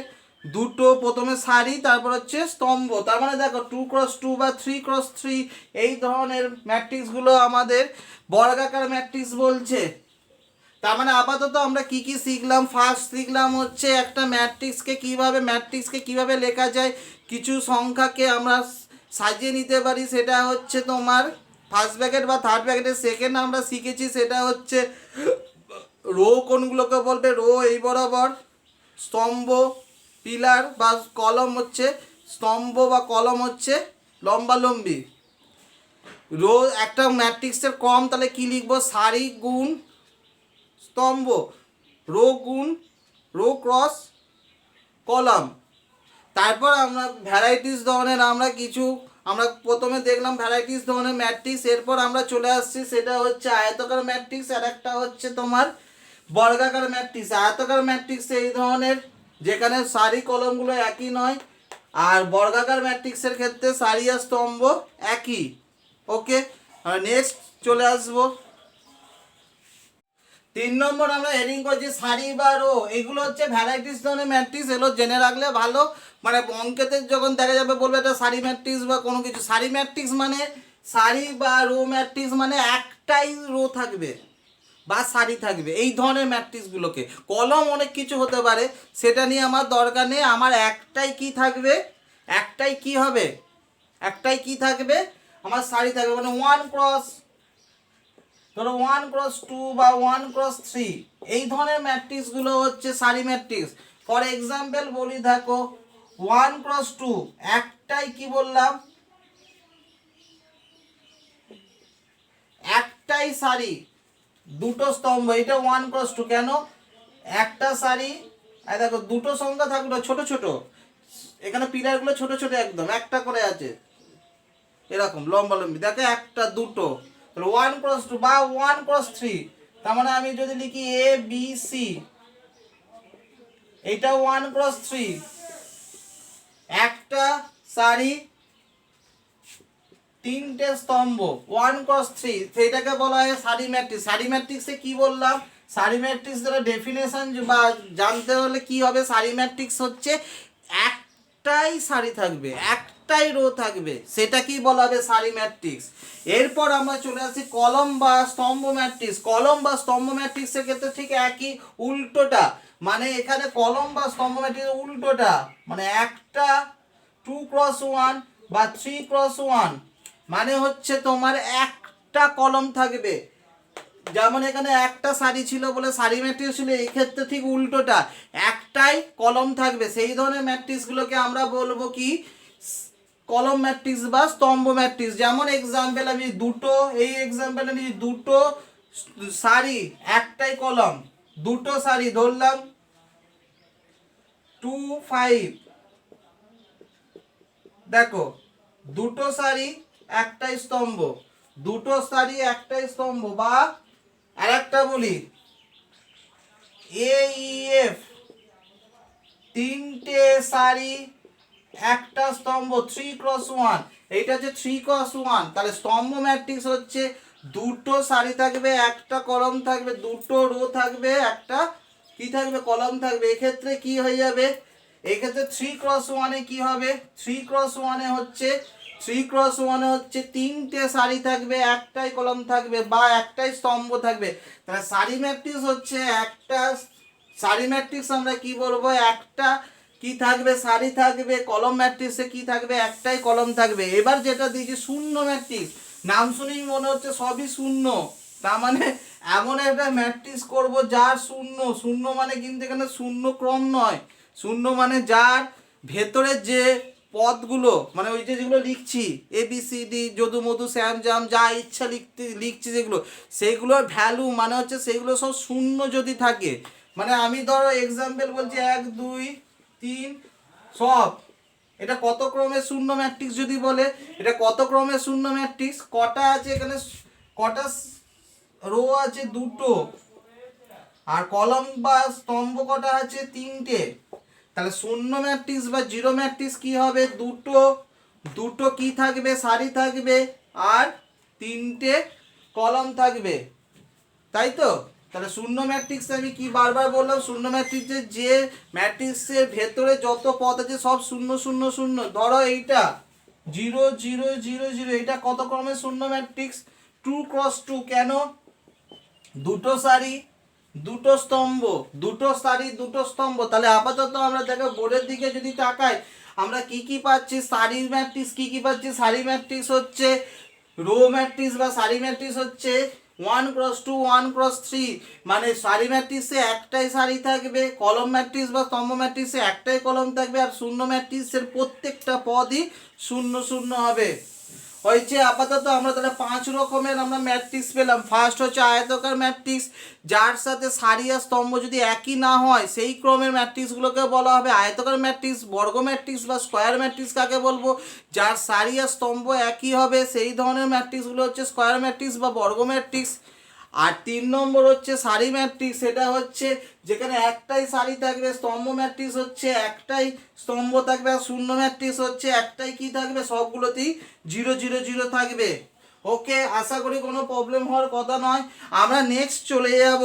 দুটো, প্রথমে সারি তারপর হচ্ছে স্তম্ভ। তার মানে দেখো 2x2 বা 3x3 এই ধরনের ম্যাট্রিক্সগুলো আমাদের বর্গাকার ম্যাট্রিক্স বলছে। তার মানে আপাতত আমরা কি কি শিখলাম, ফার্স্ট শিখলাম হচ্ছে একটা ম্যাট্রিক্সকে কিভাবে লেখা যায়, কিছু সংখ্যাকে আমরা সাজিয়ে নিতে পারি, সেটা হচ্ছে তোমার ফার্স্ট ব্র্যাকেট বা থার্ড ব্র্যাকেটের। সেকেন্ড আমরা শিখেছি সেটা হচ্ছে রো কোনগুলোকে বলবে, রো এই বরাবর, স্তম্ভ পিলার বা কলম হচ্ছে স্তম্ভ বা কলম হচ্ছে লম্বালম্বি। রো একটা ম্যাট্রিক্সের কম তাহলে কি লিখবো, সারি গুণ স্তম্ভ, রো গুণ রো ক্রস কলাম। তারপর আমরা ভ্যারাইটিস ধরনের আমরা প্রথমে দেখলাম ভ্যারাইটিস ধরনের ম্যাট্রিক্স, এরপর আমরা চলে আসছি সেটা হচ্ছে আয়তাকার ম্যাট্রিক্স, আর একটা হচ্ছে তোমার বর্গাকার ম্যাট্রিক্স। আয়তাকার ম্যাট্রিক্স এই ধরনের যেখানে সারি কলমগুলো একই নয়, আর বর্গাকার ম্যাট্রিক্সের ক্ষেত্রে সারি আর স্তম্ভ একই। ওকে, নেক্সট চলে আসবো 3 নম্বর আমরা হেডিং করছি সারি বা রো। এগুলো হচ্ছে ভ্যারাইটিস ধরনের ম্যাট্রিক্স, এগুলো জেনে রাখলে ভালো, মানে অঙ্কেতে যখন দেখা যাবে বলবে এটা সারি ম্যাট্রিক্স বা কোনো কিছু। সারি ম্যাট্রিক্স মানে সারি বা রো ম্যাট্রিক্স মানে একটাই রো থাকবে বা সারি থাকবে, এই ধরনের ম্যাট্রিক্সগুলোকে। কলম অনেক কিছু হতে পারে, সেটা নিয়ে আমার দরকার নেই, আমার একটাই কি থাকবে, একটাই কি হবে, একটাই কি থাকবে, আমার সারি থাকবে। মানে 1x2 বা 1x3 এই ধরনের ম্যাট্রিক্সগুলো হচ্ছে সারি ম্যাট্রিক্স। ফর এক্সাম্পল বলি, দেখো 1x2 একটাই কি বললাম, একটাই সারি দুটো স্তম্ভ, এটা 1x2 কেন, একটা সারি, আর দেখো দুটো সংখ্যা থাকলো ছোট ছোট, এখানে পিলারগুলো ছোট ছোট একদম একটা করে আছে এরকম লম্বালম্বি, দেখো একটা দুটো, তাহলে 1x2 বা 1x3। তার মানে আমি যদি লিখি এ বি সি, এটা 1x3, একটা সারি তিনটে স্তম্ভ 1x3, সেটাকে বলা হয় সারি ম্যাট্রিক্স। সারি ম্যাট্রিক্সে কি বললাম, সারি ম্যাট্রিক্স দ্বারা ডেফিনেশন বা জানতে হলে কি হবে, সারি ম্যাট্রিক্স হচ্ছে একটাই সারি থাকবে, একটাই রো থাকবে, সেটা কি বলা হবে, সারি ম্যাট্রিক্স। এরপর আমরা চলে আসি কলম বা স্তম্ভ ম্যাট্রিক্স। কলম বা স্তম্ভ ম্যাট্রিক্সের ক্ষেত্রে ঠিক একই, উল্টোটা, মানে এখানে কলম বা স্তম্ভ ম্যাট্রিক্স উল্টোটা, মানে একটা 2x1 বা 3x1, মানে হচ্ছে তোমার একটা কলম থাকবে। যেমন এখানে একটা সারি ছিল বলে সারি ম্যাট্রিক্স ছিল, এই ক্ষেত্রে ঠিক উল্টোটা, একটাই কলম থাকবে, সেই ধরনের ম্যাট্রিক্সগুলোকে আমরা বলবো কি, কলম ম্যাট্রিক্স বা স্তম্ভ ম্যাট্রিক্স। যেমন এক্সাম্পল আমি দুটো, এই এক্সাম্পল আমি দুটো সারি একটাই কলম, দুটো সারি ধরলাম 2 5, দেখো দুটো সারি একটাই স্তম্ভ, দুটো সারি একটাই স্তম্ভ, বা আরেকটা বলি এ ই এফ, তিনটে সারি একটা স্তম্ভ 3x1, এইটা হচ্ছে 3x1। তাহলে স্তম্ভ ম্যাট্রিক্স হচ্ছে দুটো সারি থাকবে, একটা কলম থাকবে, দুটো রো থাকবে, একটা কি থাকবে, কলম থাকবে। এক্ষেত্রে কি হয়ে যাবে, এক্ষেত্রে 3x1 এ কি হবে, 3x1 এ হচ্ছে 3x1 এ হচ্ছে তিনটে সারি থাকবে, একটাই কলম থাকবে বা একটাই স্তম্ভ থাকবে। তাহলে সারি ম্যাট্রিক্স হচ্ছে একটা, সারি ম্যাট্রিক্স আমরা কি বলবো, একটা কি থাকবে, সারি থাকবে। কলম ম্যাট্রিক্সে কি থাকবে, একটাই কলম থাকবে। এবার যেটা দিয়েছি শূন্য ম্যাট্রিক্স, নাম শুনেই মনে হচ্ছে সবই শূন্য, তার মানে এমন একটা ম্যাট্রিক্স করব যার শূন্য, শূন্য মানে কিন্তু এখানে শূন্য ক্রম নয়, শূন্য মানে যার ভেতরে যে পদগুলো, মানে ওই যে যেগুলো লিখছি এ বি সি ডি যদু মধু শ্যাম জাম যা ইচ্ছা লিখছি যেগুলো, সেগুলোর ভ্যালু মানে হচ্ছে সেগুলো সব শূন্য যদি থাকে, মানে আমি ধরো এক্সাম্পল বলছি 1 2 3 সব, এটা কত ক্রমের শূন্য ম্যাট্রিক্স যদি বলে, এটা কত ক্রমের শূন্য ম্যাট্রিক্স, কটা আছে এখানে, কটা রো আছে, দুটো, আর কলম বা স্তম্ভ কটা আছে, তিনটে। তাহলে শূন্য ম্যাট্রিক্স বা জিরো ম্যাট্রিক্স কি হবে, দুটো, দুটো কি থাকবে, সারি থাকবে, আর তিনটে কলম থাকবে, তাই তো। তাহলে শূন্য ম্যাট্রিক্স আমি কি বারবার বললাম, শূন্য ম্যাট্রিক্সের যে ম্যাট্রিক্সের ভেতরে যত পদ আছে সব শূন্য শূন্য শূন্য। ধরো এইটা 0 0 0 0, এটা কত ক্রমের শূন্য ম্যাট্রিক্স, 2x2, কেন, দুটো সারি দুটো স্তম্ভ, দুটো সারি দুটো স্তম্ভ। তাহলে আপাতত আমরা দেখো বোর্ডের দিকে যদি তাকাই, আমরা কি কি পাচ্ছি, সারি ম্যাট্রিক্স কি কি পাচ্ছি, সারি ম্যাট্রিক্স হচ্ছে রো ম্যাট্রিক্স বা সারি ম্যাট্রিক্স হচ্ছে 1x2 1x3, মানে সারি ম্যাট্রিক্সে একটাই সারি থাকবে, কলম ম্যাট্রিক্স বা স্তম্ভ ম্যাট্রিক্সে একটাই কলম থাকবে, আর শূন্য ম্যাট্রিক্সের প্রত্যেকটা পদই শূন্য শূন্য হবে। হয়েছে। আপাতত আমরা তাহলে 5 রকমের আমরা ম্যাট্রিক্স পেলাম। ফার্স্ট হচ্ছে আয়তাকার ম্যাট্রিক্স, যার সাথে সারি আর স্তম্ভ যদি একই না হয় সেই ক্রমের ম্যাট্রিক্সগুলোকে বলা হবে আয়তাকার ম্যাট্রিক্স। বর্গ ম্যাট্রিক্স বা স্কোয়ার ম্যাট্রিক্স কাকে বলবো? যার সারি আর স্তম্ভ একই হবে সেই ধরনের ম্যাট্রিক্সগুলো হচ্ছে স্কোয়ার ম্যাট্রিক্স বা বর্গ ম্যাট্রিক্স। আর 3 নম্বর হচ্ছে সারি ম্যাট্রিক্স, সেটা হচ্ছে যেখানে একটাই সারি থাকবে, স্তম্ভ ম্যাট্রিক্স হচ্ছে একটাই স্তম্ভ থাকবে, আর শূন্য ম্যাট্রিক্স হচ্ছে একটাই কি থাকবে, সবগুলোতেই 0 0 0 থাকবে। ওকে, আশা করি কোনো প্রবলেম হওয়ার কথা নয়। আমরা নেক্সট চলে যাব।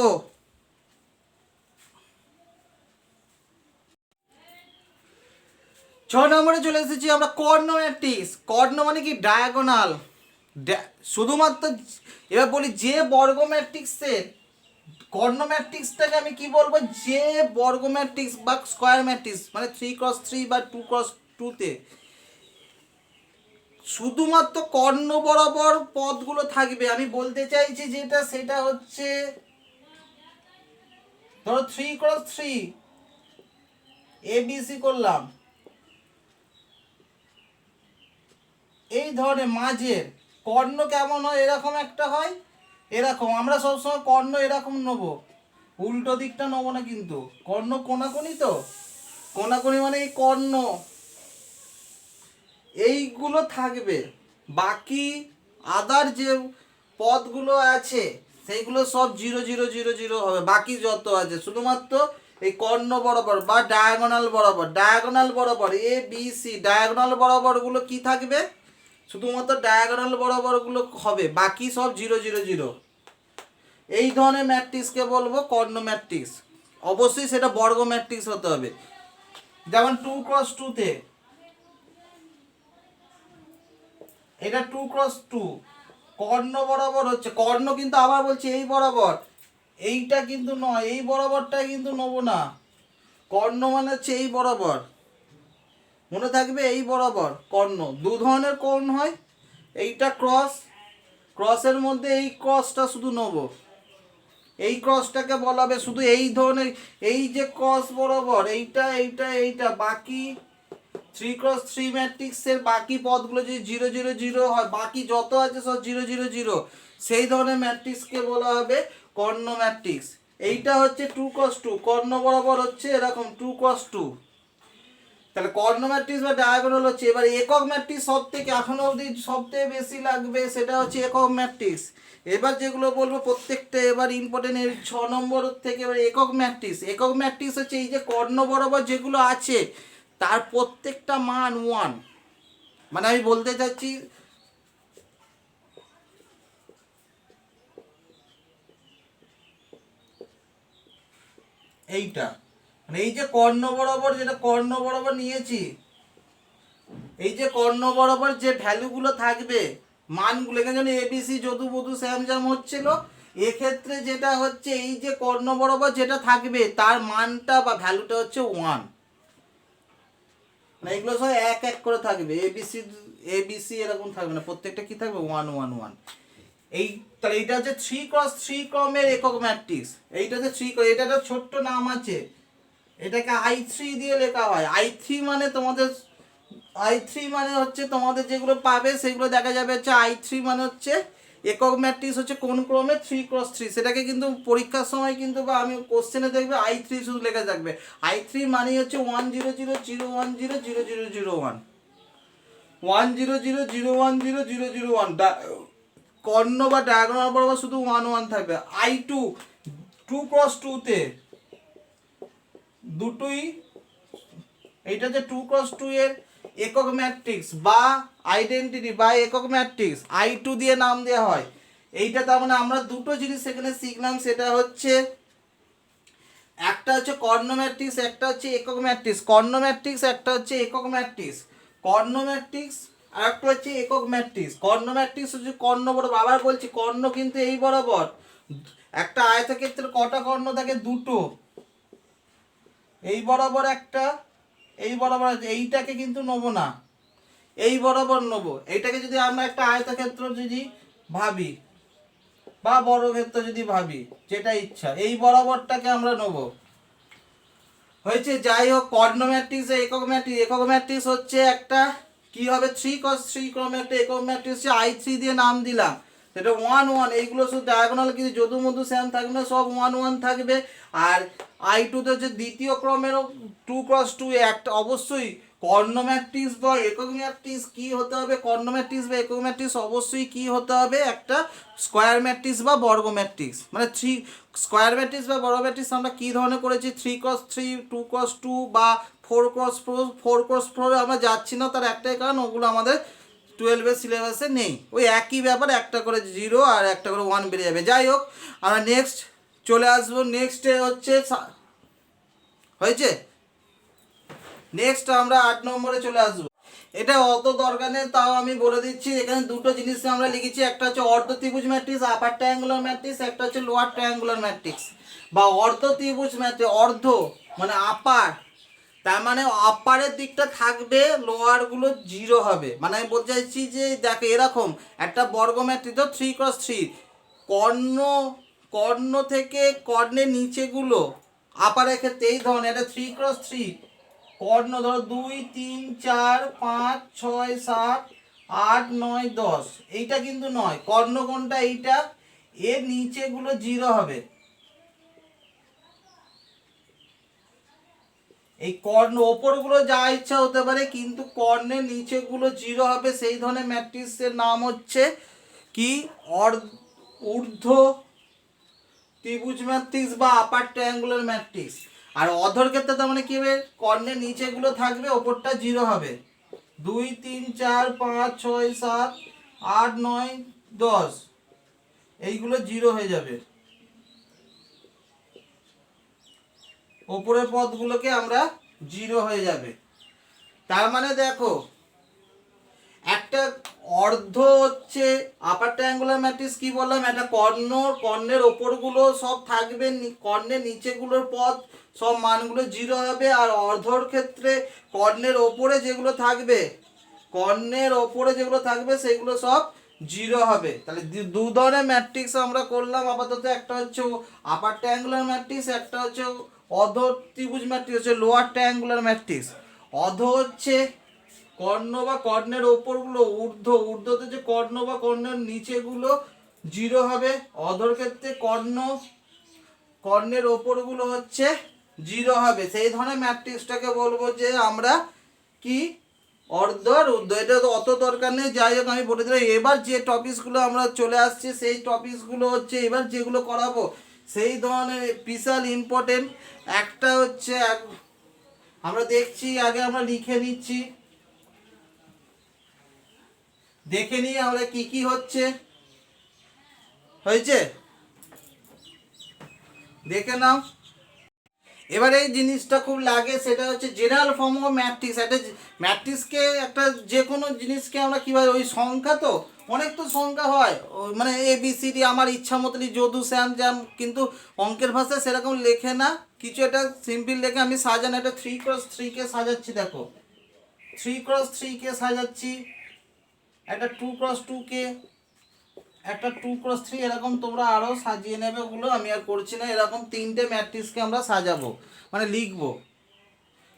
ছ নম্বরে চলে এসেছি আমরা কর্ণ ম্যাট্রিক্স। কর্ণ মানে কি? ডায়াগোনাল। শুধুমাত্র এবার বলি যে বর্গ ম্যাট্রিক্সের কর্ণ ম্যাট্রিক্সটাকে আমি কি বলবো? যে বর্গ ম্যাট্রিক্স বা স্কোয়ার ম্যাট্রিক্স মানে 3x3 বা 2x2-তে শুধুমাত্র কর্ণ বরাবর পদগুলো থাকবে। আমি বলতে চাইছি যেটা সেটা হচ্ছে ধরো 3x3 ABC করলাম, এই ধরনের মাঝের কর্ণ কেমন হয়? এরকম একটা হয়, এরকম। আমরা সবসময় কর্ণ এরকম নেবো, উল্টো দিকটা নেবো না কিন্তু। কর্ণ কোনাকুনি, তো কোনাকুনি মানে এই কর্ণ এইগুলো থাকবে। বাকি আদার যে পদগুলো আছে সেইগুলো সব 0 0 0 0 হবে। বাকি যত আছে শুধুমাত্র এই কর্ণ বরাবর বা ডায়াগোনাল বরাবর, ডায়াগোনাল বরাবর এ বি সি, ডায়াগোনাল বরাবরগুলো কি থাকবে? শুধুমাত্র ডায়াগোনাল বরাবরগুলো হবে, বাকি সব 0 0 0। এই ধরনের ম্যাট্রিক্সকে বলবো কর্ণ ম্যাট্রিক্স। অবশ্যই সেটা বর্গ ম্যাট্রিক্স হতে হবে। যেমন 2x2-তে এটা 2x2 কর্ণ বরাবর হচ্ছে, কর্ণ কিন্তু আবার বলছি এই বরাবর, এইটা কিন্তু নয়, এই বরাবরটা কিন্তু নেবো না। কর্ণ মানে হচ্ছে এই বরাবর, মনে থাকবে, এই বরাবর কর্ণ। দু ধরনের কর্ণ হয়, এইটা ক্রস, ক্রসের মধ্যে এই ক্রসটা শুধু নেবো, এই ক্রসটাকে বলা হবে শুধু এই ধরনের, এই যে ক্রস বরাবর এইটা এইটা এইটা, বাকি 3x3 ম্যাট্রিক্সের বাকি পদগুলো যদি 0 0 0 হয়, বাকি যত আছে সব 0 0 0, সেই ধরনের ম্যাট্রিক্সকে বলা হবে কর্ণ ম্যাট্রিক্স। এইটা হচ্ছে 2x2, কর্ণ বরাবর হচ্ছে এরকম 2x2। তাহলে কর্ণ ম্যাট্রিক্স বা ডায়াগোনাল হচ্ছে। এবার একক ম্যাট্রিক্স সব থেকে এখনো অবধি সবথেকে বেশি লাগবে, সেটা হচ্ছে একক ম্যাট্রিক্স। এবার যেগুলো বলবো প্রত্যেকটা এবার ইম্পর্টেন্ট, এর 6 নম্বর থেকে এবার একক ম্যাট্রিক্স। একক ম্যাট্রিক্স হচ্ছে এই যে কর্ণ বরাবর যেগুলো আছে তার প্রত্যেকটা মান 1। মানে আমি বলতে চাচ্ছি এইটা, মানে এই যে কর্ণ বরাবর, যেটা কর্ণ বরাবর নিয়েছি, এই যে কর্ণ বরাবর যে ভ্যালুগুলো থাকবে, মানগুলো, এখানে যেন এবিসি যদু বধু স্যামজাম হচ্ছিল, এক্ষেত্রে যেটা হচ্ছে এই যে কর্ণ বরাবর যেটা থাকবে তার মানটা বা ভ্যালুটা হচ্ছে 1। মানে এগুলো সব এক এক করে থাকবে, এবিসি এবিসি এরকম থাকবে না, প্রত্যেকটা কি থাকবে 1 1 1। এই তাহলে এইটা হচ্ছে 3x3 ক্রমের একক ম্যাট্রিক্স। এইটা হচ্ছে 3, এটা একটা ছোট্ট নাম আছে, এটাকে I3 দিয়ে লেখা হয়। I3 মানে তোমাদের, I3 মানে হচ্ছে তোমাদের যেগুলো পাবে সেগুলো দেখা যাবে হচ্ছে I3 মানে হচ্ছে একক ম্যাট্রিক্স হচ্ছে কোন ক্রমে 3x3, সেটাকে কিন্তু পরীক্ষার সময় কিন্তু বা আমি কোশ্চেনে দেখবে I3 শুধু লেখা থাকবে। I3 মানে হচ্ছে 1 0 0 0 1 0 0 0 0 1, 1 0 0 0 1 0 0 0 1। কর্ণ বা ডায়াগোনাল বরাবর শুধু 1 1 থাকবে। I2 2x2-তে দুটোই, এইটা যে 2x2 এর একক ম্যাট্রিক্স বা আইডেন্টিটি বা একক ম্যাট্রিক্স I2 দিয়ে নাম দেওয়া হয়। এইটা তার মানে আমরা দুটো জিনিস সেখানে শিখলাম, সেটা হচ্ছে একটা হচ্ছে কর্ণ ম্যাট্রিক্স, একটা হচ্ছে একক ম্যাট্রিক্স। কর্ণ ম্যাট্রিক্স একটা হচ্ছে একক ম্যাট্রিক্স, কর্ণ ম্যাট্রিক্স আর একটা হচ্ছে একক ম্যাট্রিক্স। কর্ণ ম্যাট্রিক্স হচ্ছে কর্ণ বরাবর, আবার বলছি কর্ণ কিন্তু এই বরাবর। একটা আয়তক্ষেত্রের কটা কর্ণ থাকে? দুটো, এই বরাবর একটা, এই বরাবর, এইটাকে কিন্তু নেবো না, এই বরাবর নেবো। এইটাকে যদি আমরা একটা আয়তক্ষেত্র যদি ভাবি বা বর্গক্ষেত্র যদি ভাবি, যেটা ইচ্ছা, এই বরাবরটাকে আমরা নেব। হয়েছে। যাই হোক, কর্ণ ম্যাট্রিক্স একক ম্যাট্রিক্স, একক ম্যাট্রিক্স হচ্ছে একটা কি হবে 3 × 3 ক্রমে একটা একক ম্যাট্রিক্স, I3 দিয়ে নাম দিলাম, এটা 1 1। এইগুলো শুধু ডায়াগোনাল কিছু যদু মধু শ্যাম থাকবে না, সব 1 1 থাকবে। আর I2 তে হচ্ছে দ্বিতীয় ক্রমেরও 2 × 2 একটা অবশ্যই কর্ণ ম্যাট্রিক্স বা একক ম্যাট্রিক্স কি হতে হবে, কর্ণ ম্যাট্রিক্স বা একক ম্যাট্রিক্স অবশ্যই কি হতে হবে, একটা স্কোয়ার ম্যাট্রিক্স বা বর্গ ম্যাট্রিক্স। মানে স্কোয়ার ম্যাট্রিক্স বা বর্গ ম্যাট্রিক্স আমরা কী ধরনের করেছি, 3 × 3, 2 × 2 বা 4 × 4 আমরা যাচ্ছি না, তার একটাই কারণ ওগুলো আমাদের 12-এর সিলেবাসে নেই। ওই একই ব্যাপার, একটা করে 0 আর একটা করে 1 বেড়ে যাবে। যাই হোক, আমরা নেক্সট চলে আসবো। নেক্সটে হচ্ছে হয়েছে, নেক্সট আমরা 8 নম্বরে চলে আসবো। এটা অত দরকার নেই, তাও আমি বলে দিচ্ছি। এখানে দুটো জিনিস আমরা লিখেছি, একটা হচ্ছে অর্ধ ত্রিভুজ ম্যাট্রিক্স আপার ট্রায়াঙ্গুলার ম্যাট্রিক্স, একটা হচ্ছে লোয়ার ট্রায়াঙ্গুলার ম্যাট্রিক্স বা অর্ধ ত্রিভুজ ম্যাট্রিক্স। অর্ধ মানে আপার, তার মানে আপারের দিকটা থাকবে, লোয়ারগুলো 0 হবে। মানে আমি বলতে চাইছি যে দেখো এরকম একটা বর্গ ম্যাট্রিক্স 3 × 3, কর্ণ কর্ণ থেকে কর্ণের নিচেগুলো আপারের ক্ষেত্রে এই ধরনের একটা 3 × 3 কর্ণ, ধরো 2 3 4 5 6 7 8 9 10, এইটা কিন্তু নয় কর্ণ, কোনটা এইটা, এর নিচেগুলো 0 হবে। এই কর্ণ ওপরগুলো যা ইচ্ছা হতে পারে, কিন্তু কর্ণের নিচেগুলো 0 হবে। সেই ধরনের ম্যাট্রিক্সের নাম হচ্ছে কি, ঊর্ধ্ব ত্রিভুজ ম্যাট্রিক্স বা আপার ট্রায়াঙ্গুলার ম্যাট্রিক্স। আর অধর ক্ষেত্রে তার মানে কি হবে, কর্ণের নিচেগুলো থাকবে, ওপরটা 0 হবে। 2 3 4 5 6 7 8 9 10, এইগুলো 0 হয়ে যাবে। ওপরের পদগুলোকে আমরা 0 হয়ে যাবে। তার মানে দেখো, একটা অর্ধ হচ্ছে আপার ট্রায়াঙ্গুলার ম্যাট্রিক্স, কি বললাম, একটা কর্ণের ওপরগুলো সব থাকবে, কর্ণের নিচেগুলোর পদ সব মানগুলো 0 হবে। আর অর্ধর ক্ষেত্রে কর্ণের ওপরে যেগুলো থাকবে, কর্ণের ওপরে যেগুলো থাকবে সেগুলো সব 0 হবে। তাহলে দু ধরনের ম্যাট্রিক্স আমরা করলাম আপাতত। একটা হচ্ছে আপার ট্রায়াঙ্গুলার ম্যাট্রিক্স, একটা হচ্ছে অর্ধ ত্রিভুজ ম্যাট্রিক্স, হচ্ছে লোয়ার ট্রায়াঙ্গুলার ম্যাট্রিক্স। অর্ধ হচ্ছে কর্ণ বা কর্ণের ওপরগুলো, ঊর্ধ্বতে যে কর্ণ বা কর্ণের নিচেগুলো 0 হবে। অধর ক্ষেত্রে কর্ণের ওপরগুলো হচ্ছে 0 হবে। সেই ধরনের ম্যাট্রিক্সটাকে বলবো যে আমরা কি, অর্ধ আর ঊর্ধ্ব। এটা তো অত দরকার নেই, যাই হোক আমি বলে দিলাম। এবার যে টপিকসগুলো আমরা চলে আসছি, সেই টপিকসগুলো হচ্ছে এবার যেগুলো করাবো সেই ধরনের বিশাল ইম্পর্টেন্ট। একটা হচ্ছে আমরা দেখছি, আগে আমরা লিখে নিচ্ছি, দেখে নিই আমরা কি কি হচ্ছে। হয়েছে, দেখে নাও। এবার এই জিনিসটা খুব লাগে, সেটা হচ্ছে জেনারেল ফর্ম অফ ম্যাট্রিক্স। একটা ম্যাট্রিক্সকে, একটা যে কোনো জিনিসকে আমরা কীভাবে, ওই সংখ্যা তো অনেক তো সংখ্যা হয়, মানে ABCD আমার ইচ্ছা মতো যদু শ্যাম জ্যাম, কিন্তু অঙ্কের ভাষায় সেরকম লেখে না, কিছু একটা সিম্পল লেখে আমি সাজানো। একটা 3 × 3 সাজাচ্ছি, দেখো 3 × 3 সাজাচ্ছি, একটা 2 × 2 একটা 2 × 3, এরকম তোমরা আরও সাজিয়ে নেবে। ওগুলো আমি আর করছি না। এরকম 3টে ম্যাট্রিক্সকে আমরা সাজাবো, মানে লিখবো।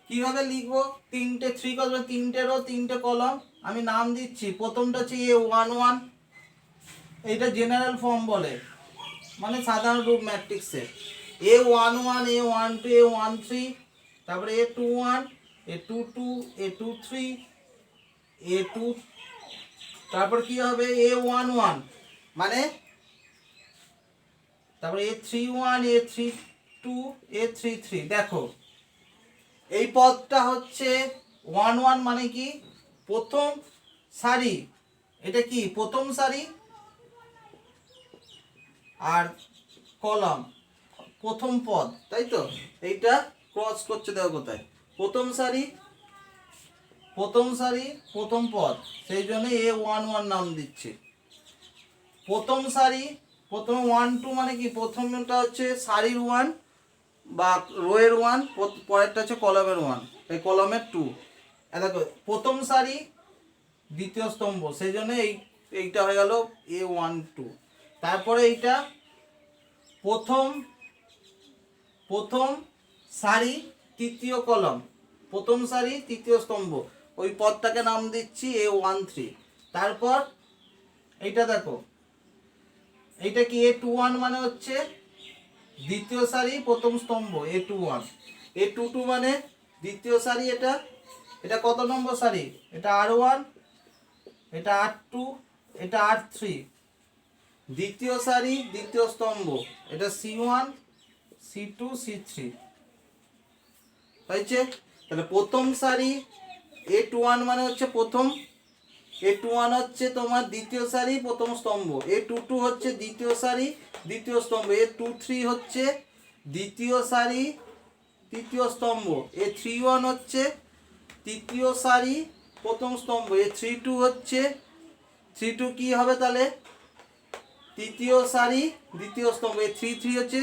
কীভাবে লিখবো, 3 × 3টে রো 3টে কলম, আমি নাম দিচ্ছি। প্রথমটা হচ্ছে A11, এইটা জেনারেল ফর্ম বলে, মানে সাধারণ রূপ ম্যাট্রিক্সের। A11 A12 A13, তারপরে A21 A22 A23 A2, তারপর কি হবে A11, মানে তারপরে A31 A32 A33। দেখো এই পদটা হচ্ছে 1 1, মানে কি প্রথম সারি, এটা কি প্রথম সারি, আর কলাম প্রথম পদ, তাই তো। এইটা ক্রস করছে, দেখো কোথায়, প্রথম সারি প্রথম পদ, সেই জন্য A11 নাম দিচ্ছে। প্রথম সারি, প্রথমে 1 2, মানে কি প্রথমটা হচ্ছে সারির 1 বা রোয়ের 1, পরেরটা হচ্ছে কলমের 1, এই কলমের 2। দেখো প্রথম সারি দ্বিতীয় স্তম্ভ, সেই জন্য এইটা হয়ে গেল A12। তারপরে এইটা প্রথম প্রথম সারি তৃতীয় কলম, প্রথম সারি তৃতীয় স্তম্ভ, ওই পদটাকে নাম দিচ্ছি A13। তারপর এইটা দেখো, এইটা কি A21 মানে হচ্ছে দ্বিতীয় সারি প্রথম স্তম্ভ A21। A22 মানে দ্বিতীয় সারি, এটা এটা কত নম্বর সারি, এটা R1, এটা R2, এটা R3, দ্বিতীয় সারি দ্বিতীয় স্তম্ভ, এটা C1, C2, C3 হয়েছে। তাহলে প্রথম সারি A21 মানে হচ্ছে প্রথম, A21 হচ্ছে তোমার দ্বিতীয় সারি প্রথম স্তম্ভ, A22 হচ্ছে দ্বিতীয় সারি দ্বিতীয় স্তম্ভ, A23 হচ্ছে দ্বিতীয় সারি তৃতীয় স্তম্ভ, A31 হচ্ছে তৃতীয় সারি প্রথম স্তম্ভ, A32 হচ্ছে 32 কি হবে তাহলে তৃতীয় সারি দ্বিতীয় স্তম্ভ, A33 হচ্ছে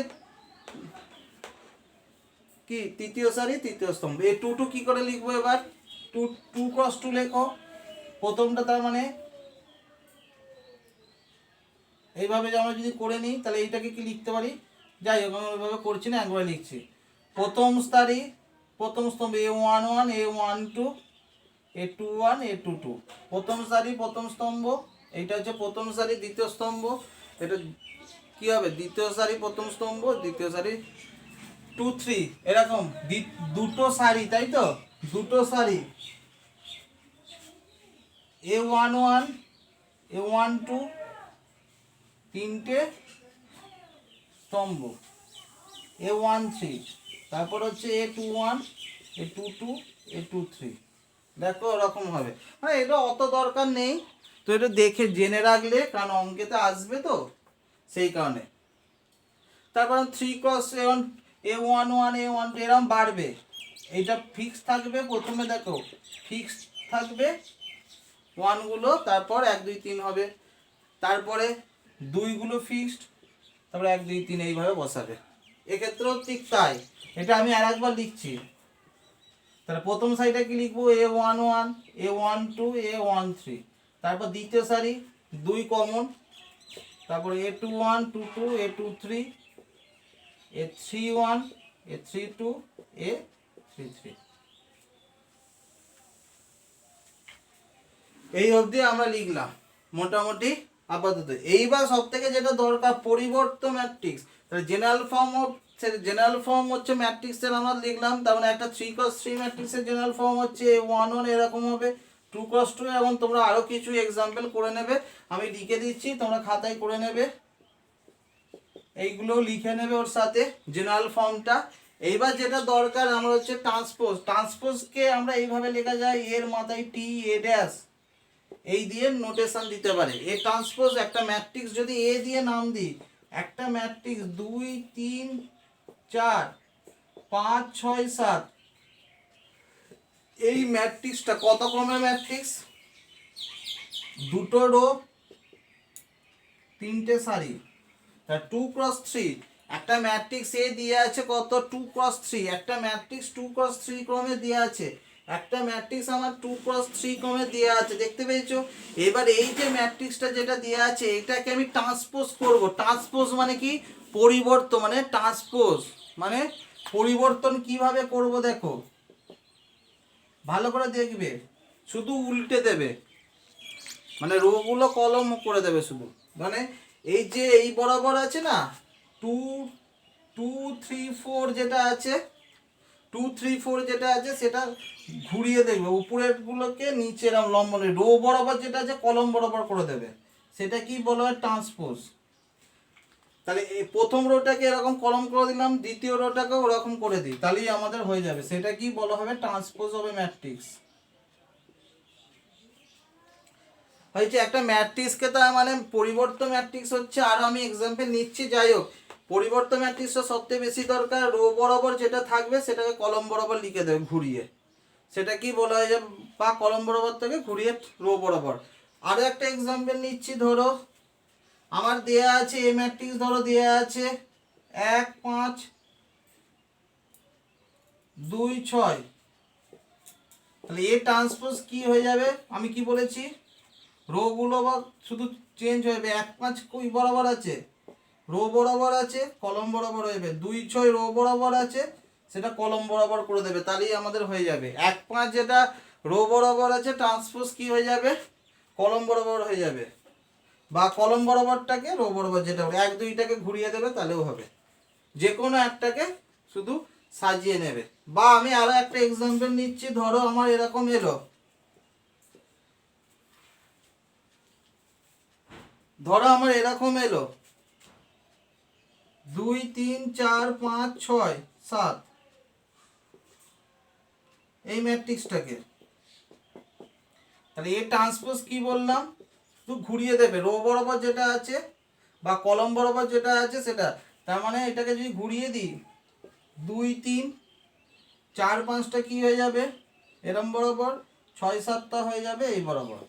কি তৃতীয় সারি তৃতীয় স্তম্ভ। A22 কি করে লিখবো এবার, 2 × 2 লেখো প্রথমটা, তার মানে এইভাবে আমরা যদি করে নিই তাহলে এইটাকে কি লিখতে পারি, যাই হোক আমি ওইভাবে করছি না, একবার লিখছি। প্রথম সারি প্রথম স্তম্ভ A11, A12, A21, A22, প্রথম সারি প্রথম স্তম্ভ, এইটা হচ্ছে প্রথম সারি দ্বিতীয় স্তম্ভ, এটা কি হবে দ্বিতীয় সারি প্রথম স্তম্ভ দ্বিতীয় সারি 2, 3 এরকম দুটো সারি, তাই তো দুটো সারি A11, A12 তিনটে স্তম্ভ, A13, তারপর হচ্ছে A21, A22, A23, দেখো এরকম হবে। মানে এটা অত দরকার নেই, তো এটা দেখে জেনে রাখলে, কারণ অঙ্কেতে আসবে তো সেই কারণে। তারপর 3 × A11, A12 এরকম বাড়বে, এইটা ফিক্স থাকবে প্রথমে, দেখো ফিক্স থাকবে ওয়ানগুলো, তারপর 1 2 3 হবে, তারপরে দুইগুলো ফিক্সড, তারপরে 1 2 3 এইভাবে বসাবে। এক্ষেত্রেও ঠিক তাই, এটা আমি আর একবার লিখছি। তাহলে প্রথম সারিটা কি লিখবো A11, A12, A13, তারপর দ্বিতীয় সারি 2 কমন, তারপর A21, A22, A23, A31, A32, A33, এই অবধি আমরা লিখলাম মোটামুটি আপাতত। এইবার সব থেকে যেটা দরকার পরিবর্ত ম্যাট্রিক্স, তাহলে জেনারেল ফর্ম হচ্ছে ম্যাট্রিক্সের আমরা লিখলাম, তার মানে একটা 3 × 3 ম্যাট্রিক্সের জেনারেল ফর্ম হচ্ছে A11 এরকম হবে, 2 × 2 এবং তোমরা আরো কিছু এক্সাম্পল করে নেবে, আমি লিখে দিচ্ছি তোমরা খাতায় করে নেবে, এইগুলো লিখে নেবে ওর সাথে জেনারেল ফর্মটা। এইবার যেটা দরকার আমরা হচ্ছে ট্রান্সপোজকে আমরা এইভাবে লেখা যায়, এর মাথায় টি এ ড্যাশ এই দিয়ে নোটেশন দিতে পারে। এ ট্রান্সপোজ একটা ম্যাট্রিক্স যদি এ দিয়ে নাম দিই, একটা ম্যাট্রিক্স 2 3 4 5 6 7, এই ম্যাট্রিক্সটা কত ক্রমের ম্যাট্রিক্স, দুটো রো তিনটে সারি, তা 2 × 3 একটা ম্যাট্রিক্স এ দিয়ে আছে কত 2 × 3, একটা ম্যাট্রিক্স 2 × 3 ক্রমে দেওয়া আছে, একটা ম্যাট্রিক্স আমার 2 × 3 ক্রমে দেওয়া আছে, দেখতে পেয়েছো। এবার এই যে ম্যাট্রিক্সটা যেটা দেওয়া আছে এটাকে আমি ট্রান্সপোজ করব। ট্রান্সপোজ মানে কি পরিবর্তন, মানে ট্রান্সপোজ মানে পরিবর্তন কিভাবে করব দেখো ভালো করে দেখবে, শুধু উল্টে দেবে, মানে রোগুলো কলম করে দেবে শুধু, মানে এই যে এই বরাবর আছে না 2 2 3 4 যেটা আছে 2 3 4 যেটা আছে সেটা ঘুরিয়ে দেখবে, উপরের গুলোকে নিচের লম্ব রো বরাবর যেটা আছে কলম বরাবর করে দেবে, সেটা কি বলা হয় ট্রান্সপোজ। তাহলে এই প্রথম রোটাকে এরকম কলম করে দিলাম, দ্বিতীয় রোটাকে ওরকম করে দিই, তাহলেই আমাদের হয়ে যাবে, সেটা কি বলা হবে ট্রান্সপোজ হবে ম্যাট্রিক্স। হয়েছে একটা ম্যাট্রিক্সকে, তার মানে পরিবর্তন ম্যাট্রিক্স হচ্ছে, আর আমি এক্সাম্পল নিচ্ছি, যাই হোক পরিবর্তন ম্যাট্রিক্সটা সবথেকে বেশি দরকার, রো বরাবর যেটা থাকবে সেটাকে কলম বরাবর লিখে দেবে ঘুরিয়ে, সেটা কি বলা হয় যে বা কলম বরাবর থেকে ঘুরিয়ে রো বরাবর। আরও একটা এক্সাম্পল নিচ্ছি, ধরো আমার দেয়া আছে এ ম্যাট্রিক্স, ধরো দেয়া আছে 1 5 2 6, তাহলে এ ট্রান্সপোজ কি হয়ে যাবে, আমি কি বলেছি রোগুলো বা শুধু চেঞ্জ হবে। 1-5 কই বরাবর আছে, রো বরাবর আছে, কলম বরাবর হবে। 2-6 রো বরাবর আছে, সেটা কলম বরাবর করে দেবে, তাহলেই আমাদের হয়ে যাবে। 1-5 যেটা রো বরাবর আছে ট্রান্সপোজ কি হয়ে যাবে, কলম বরাবর হয়ে যাবে, বা কলম বরাবরটাকে রো বরাবর যেটা 1-2টাকে ঘুরিয়ে দেবে, তাহলেও হবে। যে কোনো একটাকে শুধু সাজিয়ে নেবে। বা আমি আরো একটা এক্সাম্পল নিচ্ছি, ধরো আমার এরকম এলো, ধরো আমার এরকম এলো 2 3 4 5 6 7 এই ম্যাট্রিক্সটাকে, তাহলে এ ট্রান্সপোজ কি বললাম, তুই ঘুরিয়ে দেবে রো বরাবর যেটা আছে বা কলম বরাবর যেটা আছে সেটা। তার মানে এটাকে যদি ঘুরিয়ে দিই 2 3 4 5টা কি হয়ে যাবে এরম বরাবর, 6 7টা হয়ে যাবে এই বরাবর,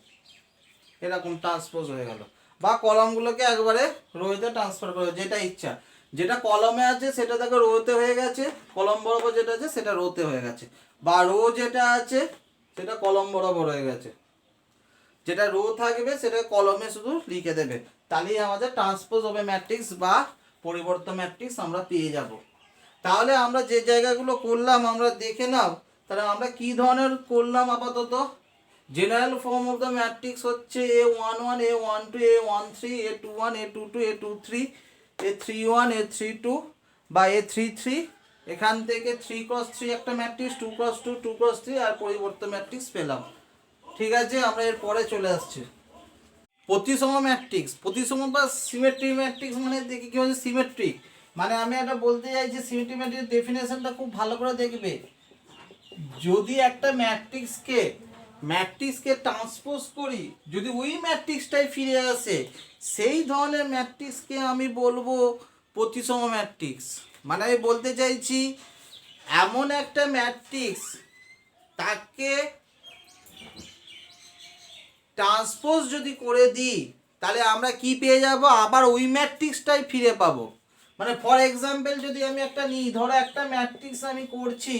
এরকম ট্রান্সপোজ হয়ে গেল। বা কলমগুলোকে একবারে রোতে ট্রান্সফার করে, যেটা ইচ্ছা, যেটা কলমে আছে সেটা দেখো রোতে হয়ে গেছে, কলম বরাবর যেটা আছে সেটা রোতে হয়ে গেছে, বা রো যেটা আছে সেটা কলম বরাবর হয়ে গেছে, যেটা রো থাকবে সেটা কলমে শুধু লিখে দেবে, তাহলেই আমাদের ট্রান্সপোজ হবে ম্যাট্রিক্স বা পরিবর্তন ম্যাট্রিক্স আমরা পেয়ে যাব। তাহলে আমরা যে জায়গাগুলো করলাম আমরা দেখে নাও, তাহলে আমরা কি ধরনের করলাম আপাতত। General form of the matrix হচ্ছে A11 A12 A13 A21 A22 A23 A31 A32 বা A33। এখান থেকে 3x3 একটা ম্যাট্রিক্স, 2x2 2x3 আর পরিবর্তন ম্যাট্রিক্স পেলাম। ঠিক আছে, আমরা এর পরে চলে আসছি প্রতিসম ম্যাট্রিক্স। প্রতিসম বা সিমেট্রিক ম্যাট্রিক্স মানে দেখি কি হচ্ছে সিমেট্রিক, মানে আমি একটা বলতে চাইছি সিমেট্রিক ম্যাট্রিক্স ডেফিনেশনটা খুব ভালো করে দেখবে। যদি একটা ম্যাট্রিক্সকে ট্রান্সপোজ করি, যদি ওই ম্যাট্রিক্সটাই ফিরে আসে, সেই ধরনের ম্যাট্রিক্সকে আমি বলবো প্রতিসম ম্যাট্রিক্স। মানে আমি বলতে চাইছি এমন একটা ম্যাট্রিক্স, তাকে ট্রান্সপোজ যদি করে দিই তাহলে আমরা কি পেয়ে যাব, আবার ওই ম্যাট্রিক্সটাই ফিরে পাবো। মানে ফর এক্সাম্পল যদি আমি একটা নিই, ধরো একটা ম্যাট্রিক্স আমি করছি,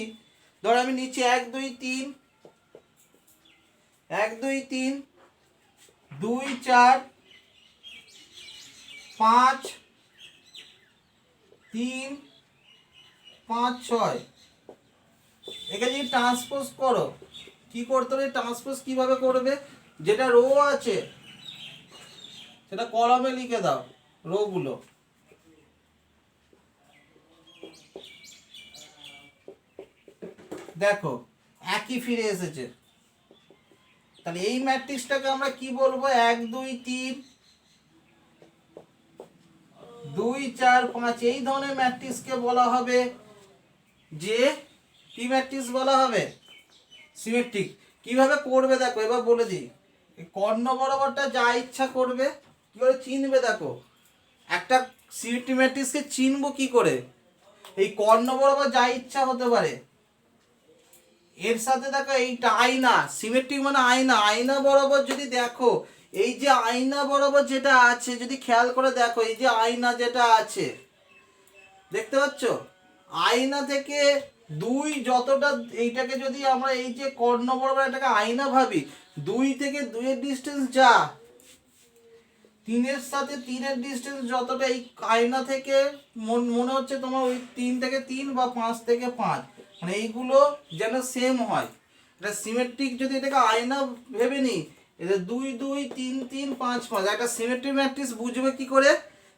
ধরো আমি নিচ্ছি 1 2 3 1 2 3 2 4 5 3 5 6। একে যদি ট্রান্সপোজ করো, কি করতে হবে, ট্রান্সপোজ কিভাবে করবে, যেটা রো আছে সেটা কলমে লিখে দাও, রোগুলো দেখো একই ফিরে এসেছে। তাহলে এই ম্যাট্রিক্সটাকে আমরা কি বলবো, 1 2 3 2 4 5 এই ধরনের ম্যাট্রিক্সকে বলা হবে যে কি ম্যাট্রিক্স বলা হবে, সিমেট্রিক। কিভাবে করবে দেখো এবার বলে দিই, কর্ণ বরাবরটা যা ইচ্ছা করবে, কি করে চিনবে দেখো, একটা সিমেট্রিক ম্যাট্রিক্সকে চিনবো কি করে, এই কর্ণ বরাবর যা ইচ্ছা হতে পারে, এর সাথে দেখো এইটা আয়না, সিমেট্রিক মানে আয়না, আয়না বরাবর যদি দেখো, এই যে আয়না বরাবর যেটা আছে যদি খেয়াল করে দেখো, এই যে আয়না যেটা আছে দেখতে পাচ্ছ, আয়না থেকে 2 যতটা, এইটাকে যদি আমরা এই যে কর্ণ বরাবর এটাকে আয়না ভাবি, 2 থেকে 2 এর ডিস্টেন্স যা, 3 এর সাথে 3 এর ডিস্টেন্স যতটা, এই আয়না থেকে মনে হচ্ছে তোমার ওই 3 থেকে 3 বা 5 থেকে 5, মানে এইগুলো যেন সেম হয়। এটা সিমেট্রিক যদি এটাকে আয়না ভেবে নিই, এটা 2 2 3 3 5 5, একটা সিমেট্রিক ম্যাট্রিক্স বুঝবে কি করে,